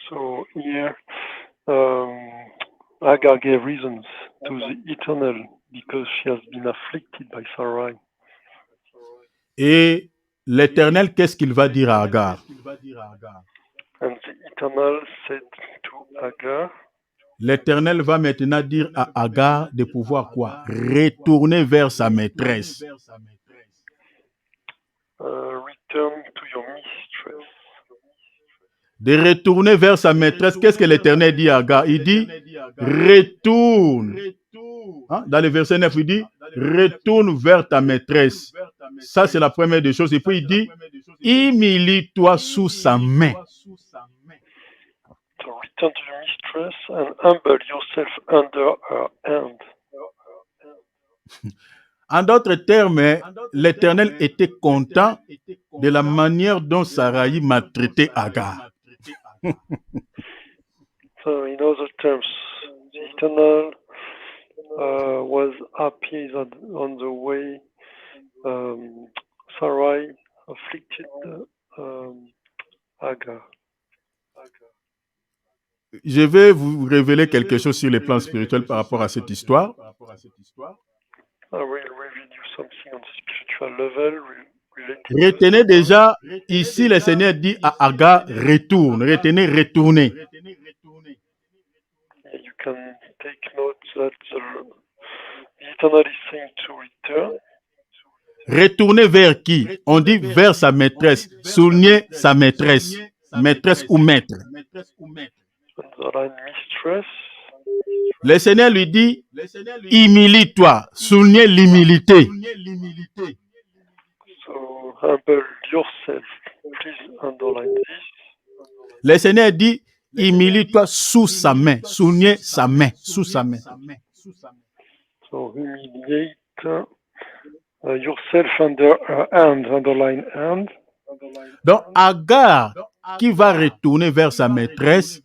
S2: So here, Agar gave reasons to the Eternal because she has been afflicted by Sarai.
S3: Et l'Éternel, qu'est-ce qu'il va dire à Agar?
S2: And the Eternal said to Agar,
S3: L'Éternel va maintenant dire à Agar de pouvoir quoi? Retourner vers sa maîtresse.
S2: return to your mistress.
S3: De retourner vers sa maîtresse. Qu'est-ce que l'Éternel dit à Agar? Il dit, retourne. Hein? Dans le verset 9, il dit, retourne vers ta maîtresse. Ça, c'est la première des choses. Et puis, il dit, humilie-toi sous sa main.
S2: To return to your mistress and humble yourself under her hand.
S3: En d'autres termes, l'Éternel était content de la manière dont Sarai maltraitait Agar.
S2: So, in other terms, the Eternal was happy that on the way Sarai afflicted Agar.
S3: Je vais vous révéler quelque chose sur les plans spirituels par rapport à cette histoire.
S2: I will reveal you something on the spiritual level related.
S3: Retenez déjà, ici le Seigneur dit à Agar, retourne. Retenez, retournez.
S2: You can take note that the Eternal is saying to return.
S3: Retourner vers qui? On dit vers sa maîtresse. Soulignez sa maîtresse. Maîtresse ou maître.
S2: Underline mistress.
S3: Le Seigneur lui dit, humilie-toi. Soulignez l'humilité.
S2: So humble yourself. Please underline this.
S3: Le Seigneur dit, humilie-toi sous sa main. Soulignez sa main. Sous sa main.
S2: So humiliate yourself under her hand. Underline hand.
S3: Donc, Agar, qui va retourner vers sa maîtresse,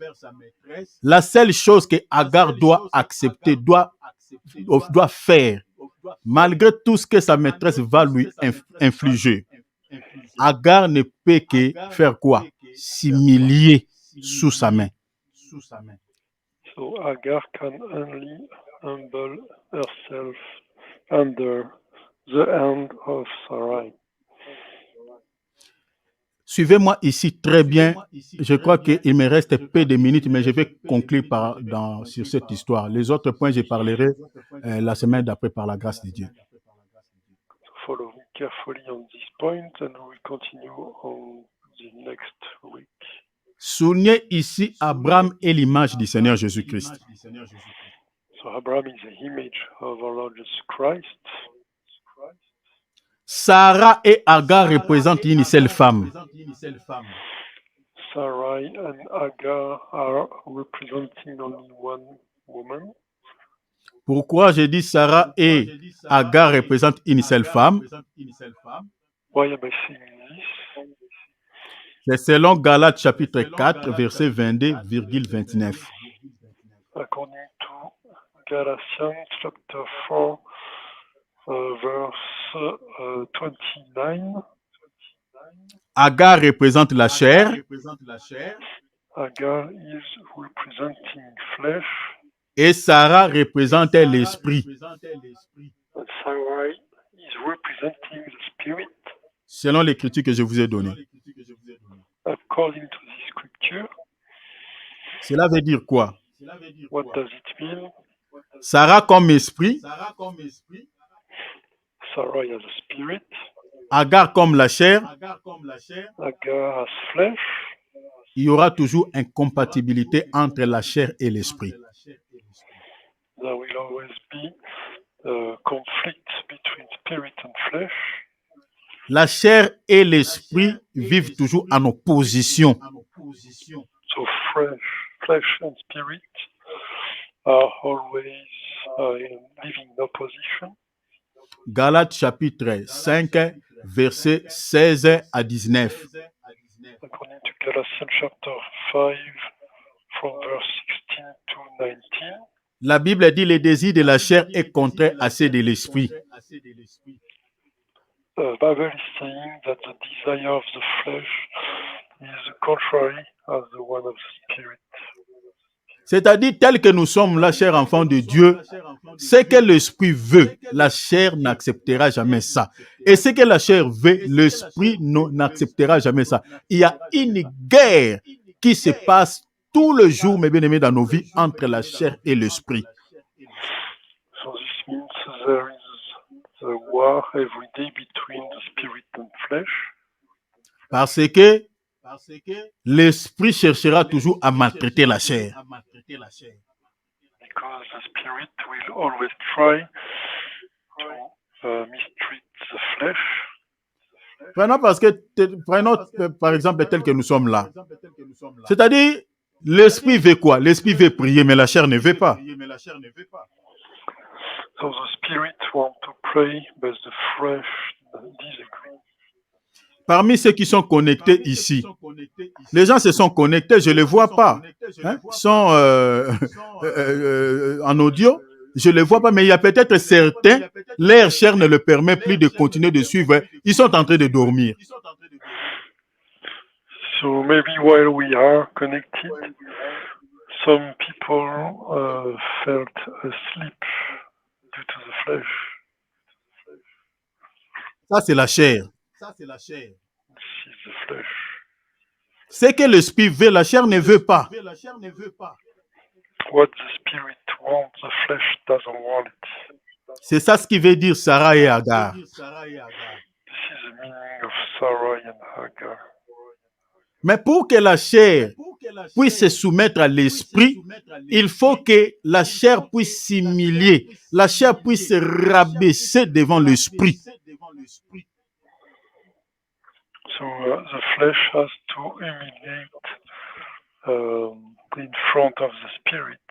S3: la seule chose que Agar doit accepter, doit faire, malgré tout ce que sa maîtresse va lui infliger, Agar ne peut que faire quoi? S'humilier sous sa main.
S2: So Agar can only humble herself under the hand of Sarai.
S3: Suivez-moi ici très bien. Je crois qu'il me reste peu de minutes, mais je vais conclure sur cette histoire. Les autres points, je parlerai la semaine d'après par la grâce de Dieu.
S2: So follow me carefully on this point and we will continue on the next week.
S3: Soulignez ici Abraham et l'image du Seigneur Jésus-Christ.
S2: So So Abraham is the image of our Lord Jesus Christ.
S3: Sarah et Agar représentent une seule femme.
S2: Sarai and Hagar are representing only one woman.
S3: Pourquoi j'ai dit Sarah et Agar représentent une seule femme?
S2: Why am I saying this?
S3: C'est selon Galates chapitre 4, verset 22,29.
S2: According to Galatians chapter 4, verse 29,
S3: Agar représente la chair,
S2: Hagar is representing flesh,
S3: et Sarah représente l'esprit.
S2: and Sarai is representing the spirit.
S3: Selon l'écriture que je vous ai donnée.
S2: According to the scripture,
S3: Cela veut dire quoi?
S2: what does it mean?
S3: Sarah comme esprit,
S2: Sarai has a spirit,
S3: Agar comme la chair,
S2: Hagar has flesh.
S3: il y aura toujours incompatibilité entre la chair et l'esprit.
S2: There will always be a conflict between spirit and flesh.
S3: La chair et l'esprit vivent toujours en opposition.
S2: So flesh and spirit are always living in opposition.
S3: Galates chapitre 5, versets 16 à 19.
S2: According to Galatians chapter 5, from verse 16 to 19,
S3: La Bible dit le désir de la chair est contraire à ceux de l'esprit.
S2: the Bible is saying that the desire of the flesh is contrary as the one of the spirit.
S3: C'est-à-dire, tel que nous sommes la chair enfant de Dieu, ce que l'esprit veut, la chair n'acceptera jamais ça. Et ce que la chair veut, l'esprit n'acceptera jamais ça. Il y a une guerre qui se passe tout le jour, mes bien-aimés, dans nos vies, entre la chair et l'esprit.
S2: So this means there is a war every day between the spirit and flesh,
S3: Parce que l'esprit cherchera toujours à maltraiter la chair.
S2: because the spirit will always try to mistreat the flesh.
S3: Prenons par exemple tel que nous sommes là. C'est-à-dire, l'esprit veut quoi? L'esprit veut prier, mais la chair ne veut pas.
S2: So the spirit wants to pray, but the flesh disagree.
S3: Parmi ceux qui sont connectés ici, les gens se sont connectés, je ne les vois pas. Hein? Ils sont en audio, je ne les vois pas, mais il y a peut-être certains, leur chair ne le permet plus de continuer de suivre. Ils sont en train de dormir.
S2: So maybe while we are connected, some people felt asleep due to the flesh.
S3: Ça, c'est la chair.
S2: This is the flesh.
S3: Ce que l'esprit veut, la chair ne veut pas.
S2: What the spirit wants, the flesh doesn't want it.
S3: C'est ça ce qui veut dire Sarah et Agar.
S2: This is the meaning of Sarai and Hagar.
S3: Mais pour que la chair puisse se soumettre à l'esprit, il faut que la chair puisse s'humilier, la chair puisse se rabaisser devant l'esprit.
S2: So the flesh has to humiliate in front of the spirit.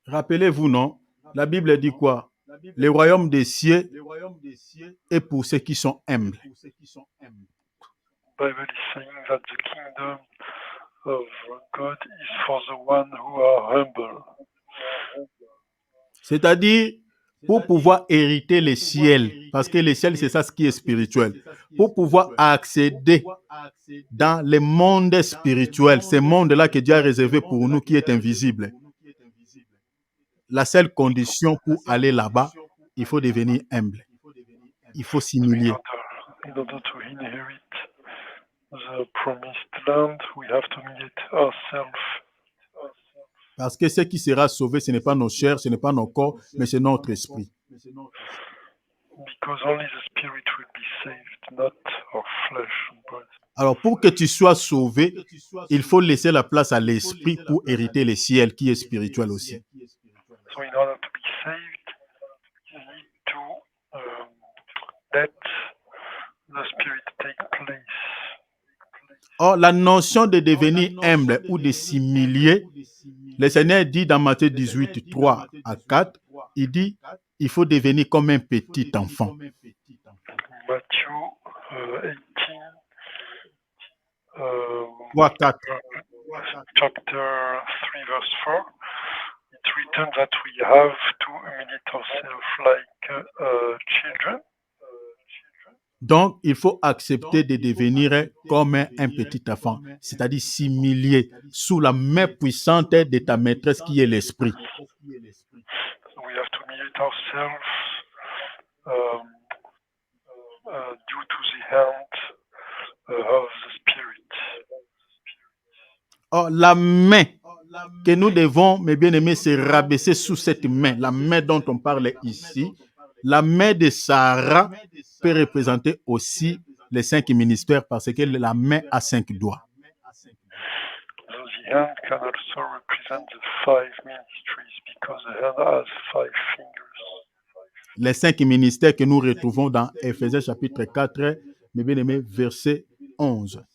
S3: Rappelez-vous, non? La Bible dit quoi? Le royaume des cieux est pour ceux qui sont humbles.
S2: The Bible is saying that the kingdom of God is for the one who are humble.
S3: C'est-à-dire, pour pouvoir hériter les ciels, parce que les ciels, c'est ça ce qui est spirituel, pour pouvoir accéder dans le monde spirituel, ce monde-là que Dieu a réservé pour nous qui est invisible. La seule condition pour aller là-bas, il faut devenir humble. Il faut s'humilier.
S2: In order to inherit the promised land, we have to humiliate ourselves.
S3: Parce que ce qui sera sauvé, ce n'est pas nos chairs, ce n'est pas nos corps, mais c'est notre esprit.
S2: Because only the spirit will be saved, not our flesh and body.
S3: Alors, pour que tu sois sauvé, il faut laisser la place à l'esprit pour hériter les ciels, qui est spirituel aussi.
S2: So in order to be saved, you need to let the Spirit take place.
S3: Or, la notion de devenir humble ou de s'humilier, le Seigneur dit dans Matthieu 18, 3 à 4, il dit, il faut devenir comme un petit enfant.
S2: Matthew 18,
S3: 3, 4.
S2: chapter 3, verse 4, it's written that we have to humiliate ourselves like children.
S3: Donc, il faut accepter de devenir comme un petit enfant, c'est-à-dire s'humilier sous la main puissante de ta maîtresse qui est l'esprit.
S2: So we have to humiliate ourselves due to the hand of the Spirit.
S3: Or, la main que nous devons, mes bien-aimés, se rabaisser sous cette main, la main dont on parle ici, la main de Sarah peut représenter aussi les 5 ministères parce que la main a 5 doigts.
S2: So the hand can also represent the 5 ministries because the hand has 5 fingers.
S3: Les 5 ministères que nous retrouvons dans Éphésiens chapitre 4, mes bien-aimés, verset 11.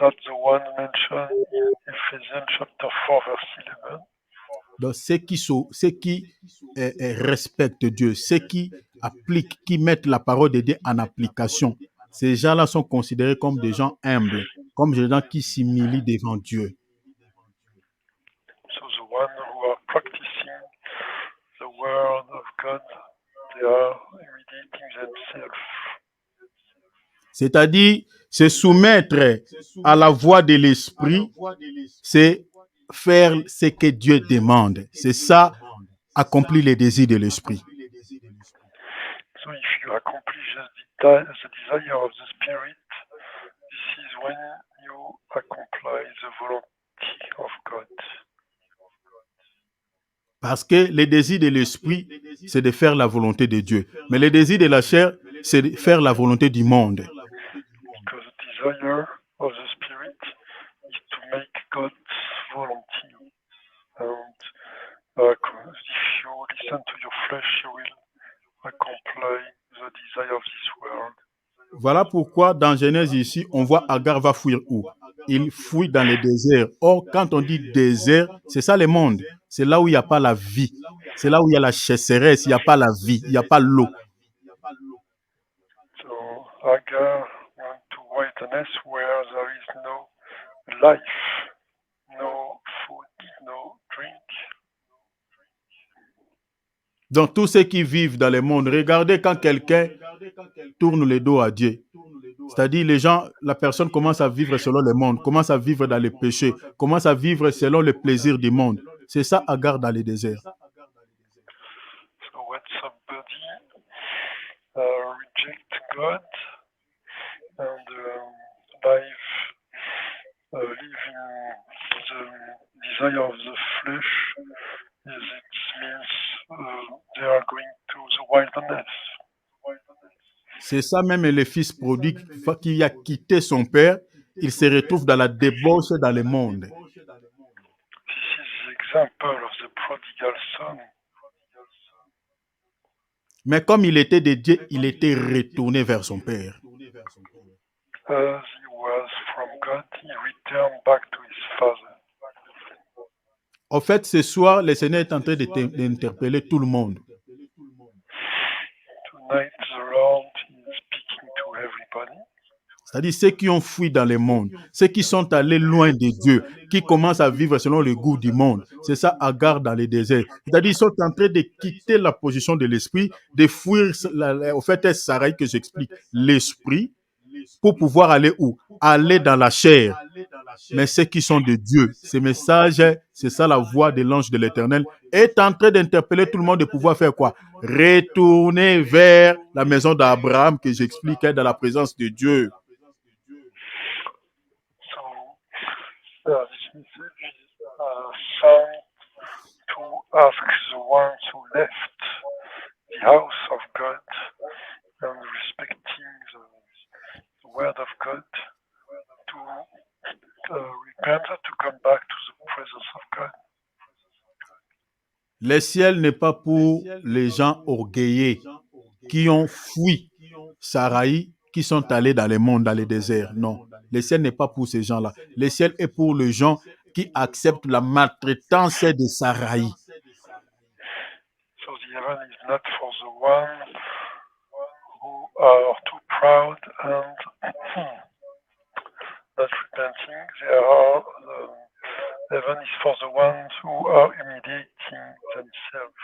S2: That's the one mentioned in Ephesians chapter 4, verse 11.
S3: Donc, ceux qui respectent Dieu, ceux qui appliquent, qui mettent la parole de Dieu en application, ces gens-là sont considérés comme des gens humbles, comme des gens qui s'humilient devant Dieu.
S2: So the ones who are practicing the word of God, they are humiliating themselves.
S3: C'est-à-dire, se soumettre à la voix de l'esprit, c'est faire ce que Dieu demande. C'est ça, accomplir les désirs de l'esprit.
S2: So if you accomplish the desire of the Spirit, this is when you accomplish the volunty of God.
S3: Parce que le désir de l'esprit, c'est de faire la volonté de Dieu. Mais le désir de la chair, c'est de faire la volonté du monde.
S2: Because the desire of the Spirit is to make God's volunty. And if you listen to your flesh, you will accomplish the desire of this world.
S3: Voilà pourquoi dans Genèse ici, on voit Agar va fuir où? Il fuit dans le désert. Or, quand on dit désert, c'est ça le monde. C'est là où il n'y a pas la vie. C'est là où il y a la chasseresse, il n'y a pas la vie, il n'y a pas l'eau.
S2: So Agar went to wilderness where there is no life, no food, no drink.
S3: Donc, tous ceux qui vivent dans le monde, regardez quand quelqu'un tourne le dos à Dieu. C'est-à-dire, les gens, la personne commence à vivre selon le monde, commence à vivre dans le péché, commence à vivre selon le plaisir du monde. C'est ça, Agar dans le désert.
S2: So when somebody rejects God and living the desire of the flesh, it means they are going to the wilderness.
S3: C'est ça même le fils prodigue qui a quitté son père, il se retrouve dans la débauche dans le monde.
S2: This is the example of the prodigal son.
S3: Mais comme il était de Dieu, il était retourné vers son père.
S2: As he was from God, he returned back to his father.
S3: En fait, ce soir, le Seigneur est en train d'interpeller tout le monde.
S2: Tonight, the Lord is speaking to everybody.
S3: C'est-à-dire ceux qui ont fui dans le monde, ceux qui sont allés loin de Dieu, qui commencent à vivre selon le goût du monde. C'est ça, Agar dans les déserts. C'est-à-dire ils sont en train de quitter la position de l'esprit, de fuir, au fait, c'est Sarai que j'explique, l'esprit, pour pouvoir aller où? Aller dans la chair. Mais ceux qui sont de Dieu, ce message, c'est ça la voix de l'ange de l'Éternel, est en train d'interpeller tout le monde de pouvoir faire quoi? Retourner vers la maison d'Abraham que j'expliquais dans la présence de Dieu.
S2: So, this message is sent to ask the ones who left the house of God and respecting the word of God to repent, to come back to the presence of God.
S3: Le ciel n'est pas pour les gens orgueillés qui ont fui Sarai, qui sont allés dans le monde, dans les déserts. Non, le ciel n'est pas pour ces gens-là. Le ciel est pour les gens qui acceptent la maltraitance de Sarai.
S2: So the heaven is not for the ones who are too proud and not repenting. Heaven is for the ones who are humiliating themselves.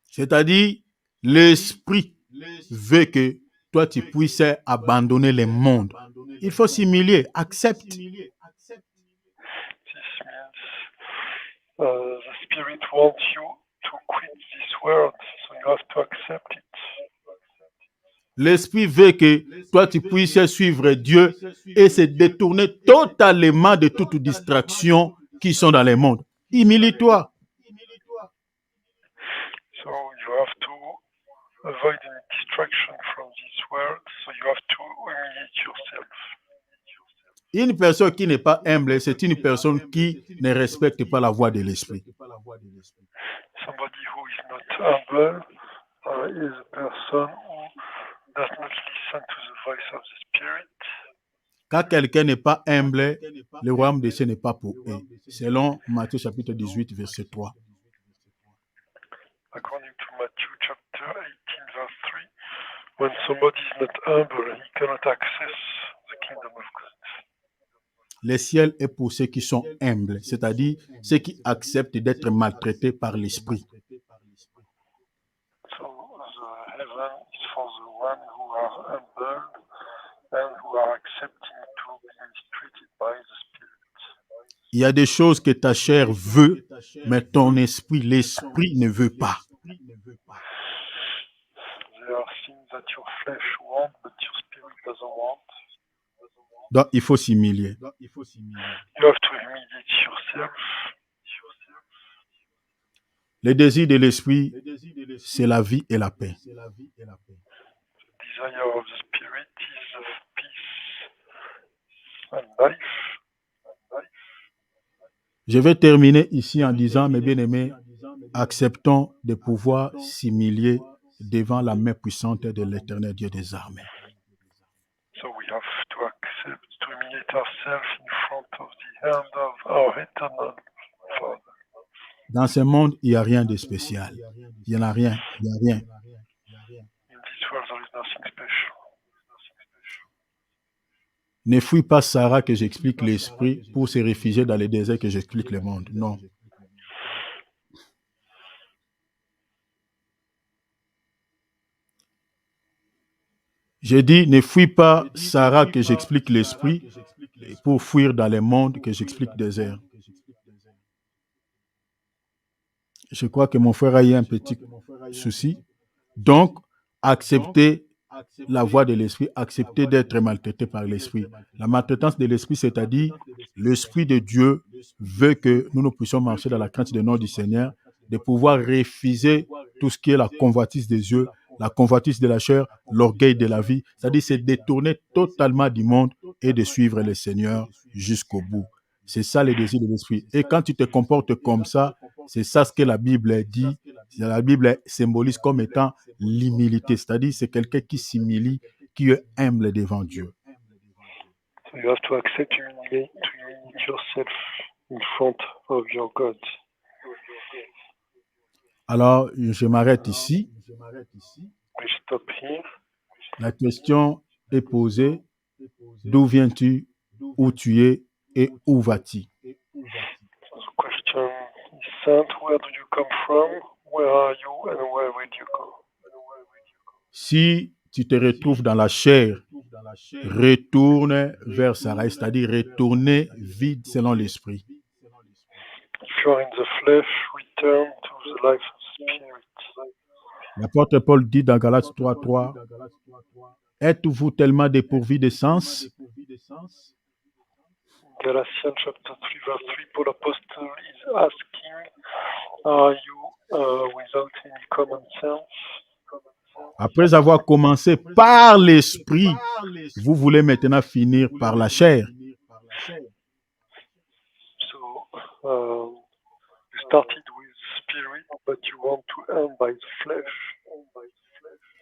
S3: C'est-à-dire, l'esprit veut que toi, tu puisses abandonner le monde. Il faut s'humilier, accepte.
S2: This means the Spirit wants you to quit this world, so you have to accept it.
S3: L'esprit veut que toi, tu puisses suivre Dieu et se détourner totalement de toutes distractions qui sont dans le monde. Humilie-toi.
S2: So you have to avoid any distraction from this world, so you have to humiliate yourself.
S3: Une personne qui n'est pas humble, c'est une personne qui ne respecte pas la voix de l'esprit.
S2: Somebody who is not humble is a person who does not listen to the voice of the Spirit.
S3: Quand quelqu'un n'est pas humble, le royaume des cieux n'est pas pour eux. Selon Matthieu chapitre 18, verset 3.
S2: According to Matthew chapter 18, verse 3, when somebody is not humble, he cannot access the kingdom of God.
S3: Le ciel est pour ceux qui sont humbles, c'est-à-dire ceux qui acceptent d'être maltraités par l'esprit.
S2: So the heaven is for the ones who are humble and who are accepting to be mistreated by the Spirit.
S3: Il y a des choses que ta chair veut, mais ton esprit, l'esprit ne veut pas.
S2: There are things that your flesh wants, but your spirit doesn't want.
S3: Donc, il faut s'humilier.
S2: You have to humiliate yourself.
S3: Le désir de l'esprit, c'est la vie et la paix.
S2: The desire of the Spirit is of peace and life.
S3: Je vais terminer ici en disant, mes bien-aimés, acceptons de pouvoir s'humilier devant la main puissante de l'Éternel Dieu des armées.
S2: So we have to accept, to humiliate ourselves in front of the hand of our eternal Father.
S3: Dans ce monde, il n'y a rien de spécial. Il n'y en a rien. Il n'y a rien.
S2: In this world, there is nothing special.
S3: Ne fuis pas Sarah que j'explique l'esprit pour se réfugier dans les déserts que j'explique le monde. Non. Je dis, ne fuis pas Sarah que j'explique l'esprit pour fuir dans les mondes que j'explique désert. Je crois que mon frère a eu un petit souci. Donc, accepter la voix de l'esprit, accepter d'être maltraité par l'esprit. La maltraitance de l'esprit, c'est-à-dire l'esprit de Dieu veut que nous puissions marcher dans la crainte du nom du Seigneur, de pouvoir refuser tout ce qui est la convoitise des yeux, la convoitise de la chair, l'orgueil de la vie, c'est-à-dire se détourner totalement du monde et de suivre le Seigneur jusqu'au bout. C'est ça le désir de l'esprit. Et quand tu te comportes comme ça, c'est ça ce que la Bible dit. La Bible symbolise comme étant l'humilité, c'est-à-dire c'est quelqu'un qui s'humilie, qui est humble devant Dieu.
S2: So you have to accept to humiliate yourself in front of your God.
S3: Alors, je m'arrête ici.
S2: We stop here.
S3: La question est posée, d'où viens-tu, où tu es et où vas-tu?
S2: The question is sent, where do you come from, where are you, and where will you go?
S3: Si tu te retrouves dans la chair, retourne vers Sarah, c'est-à-dire retourner vide selon l'esprit.
S2: If you are in the flesh, return to the life of the Spirit.
S3: L'apôtre Paul dit dans Galates 3:3, êtes-vous tellement dépourvus de sens?
S2: Galatians chapter 3 verse 3, Paul Apostle is asking, are you without any common sense?
S3: Après avoir commencé par l'esprit, vous voulez maintenant finir par la chair.
S2: So you started with spirit, but you want to end by the flesh.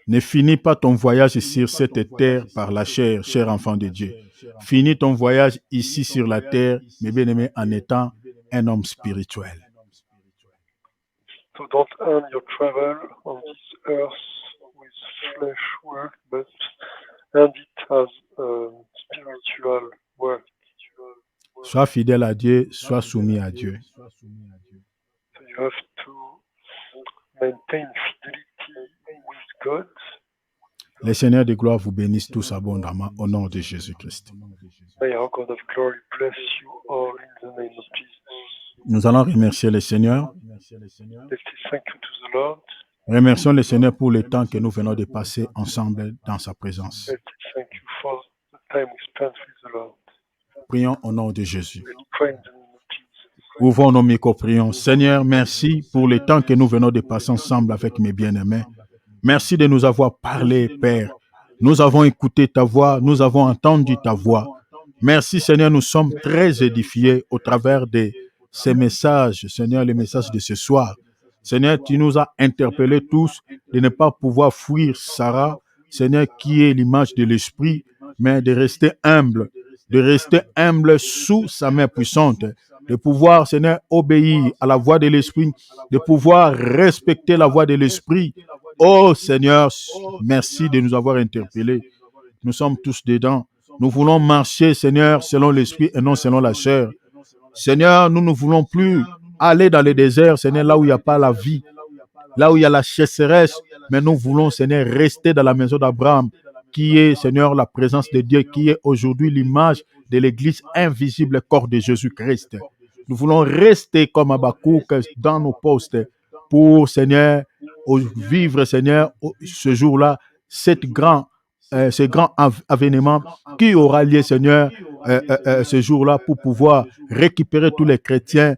S3: Ne finis pas ton voyage sur cette terre par la chair, cher enfant de Dieu. Finis ton voyage ici sur la terre, mes bien-aimés, en étant un homme spirituel.
S2: So don't end your travel on this earth with flesh work, but end it as spiritual work.
S3: Sois fidèle à Dieu, sois soumis à Dieu.
S2: So you have to maintain fidelity with God.
S3: Les seigneurs de gloire vous bénissent tous abondamment au nom de Jésus-Christ.
S2: May our God of glory bless you all in the name of Jesus.
S3: Nous allons remercier le Seigneur.
S2: Let's say thank you to the Lord.
S3: Remercions le Seigneur pour le temps que nous venons de passer ensemble dans sa présence.
S2: Let's say thank you for the time we spent with the Lord.
S3: Prions au nom de Jésus.
S2: Let's pray in the name of Jesus.
S3: Ouvrons nos micros, prions. Seigneur, merci pour le temps que nous venons de passer ensemble avec mes bien-aimés. Merci de nous avoir parlé, Père. Nous avons écouté ta voix, nous avons entendu ta voix. Merci, Seigneur, nous sommes très édifiés au travers de ces messages, Seigneur, les messages de ce soir. Seigneur, tu nous as interpellés tous de ne pas pouvoir fuir Sarah, Seigneur, qui est l'image de l'Esprit, mais de rester humble sous sa main puissante, de pouvoir, Seigneur, obéir à la voix de l'Esprit, de pouvoir respecter la voix de l'Esprit. Oh Seigneur, merci de nous avoir interpellés. Nous sommes tous dedans. Nous voulons marcher, Seigneur, selon l'Esprit et non selon la chair. Seigneur, nous ne voulons plus aller dans le désert, Seigneur, là où il n'y a pas la vie, là où il y a la chasseresse, mais nous voulons, Seigneur, rester dans la maison d'Abraham, qui est, Seigneur, la présence de Dieu, qui est aujourd'hui l'image de l'Église invisible, corps de Jésus-Christ. Nous voulons rester comme Habakkuk dans nos postes pour, Seigneur, vivre, Seigneur, ce jour-là, ce grand avènement qui aura lieu, Seigneur, ce jour-là, pour pouvoir récupérer tous les chrétiens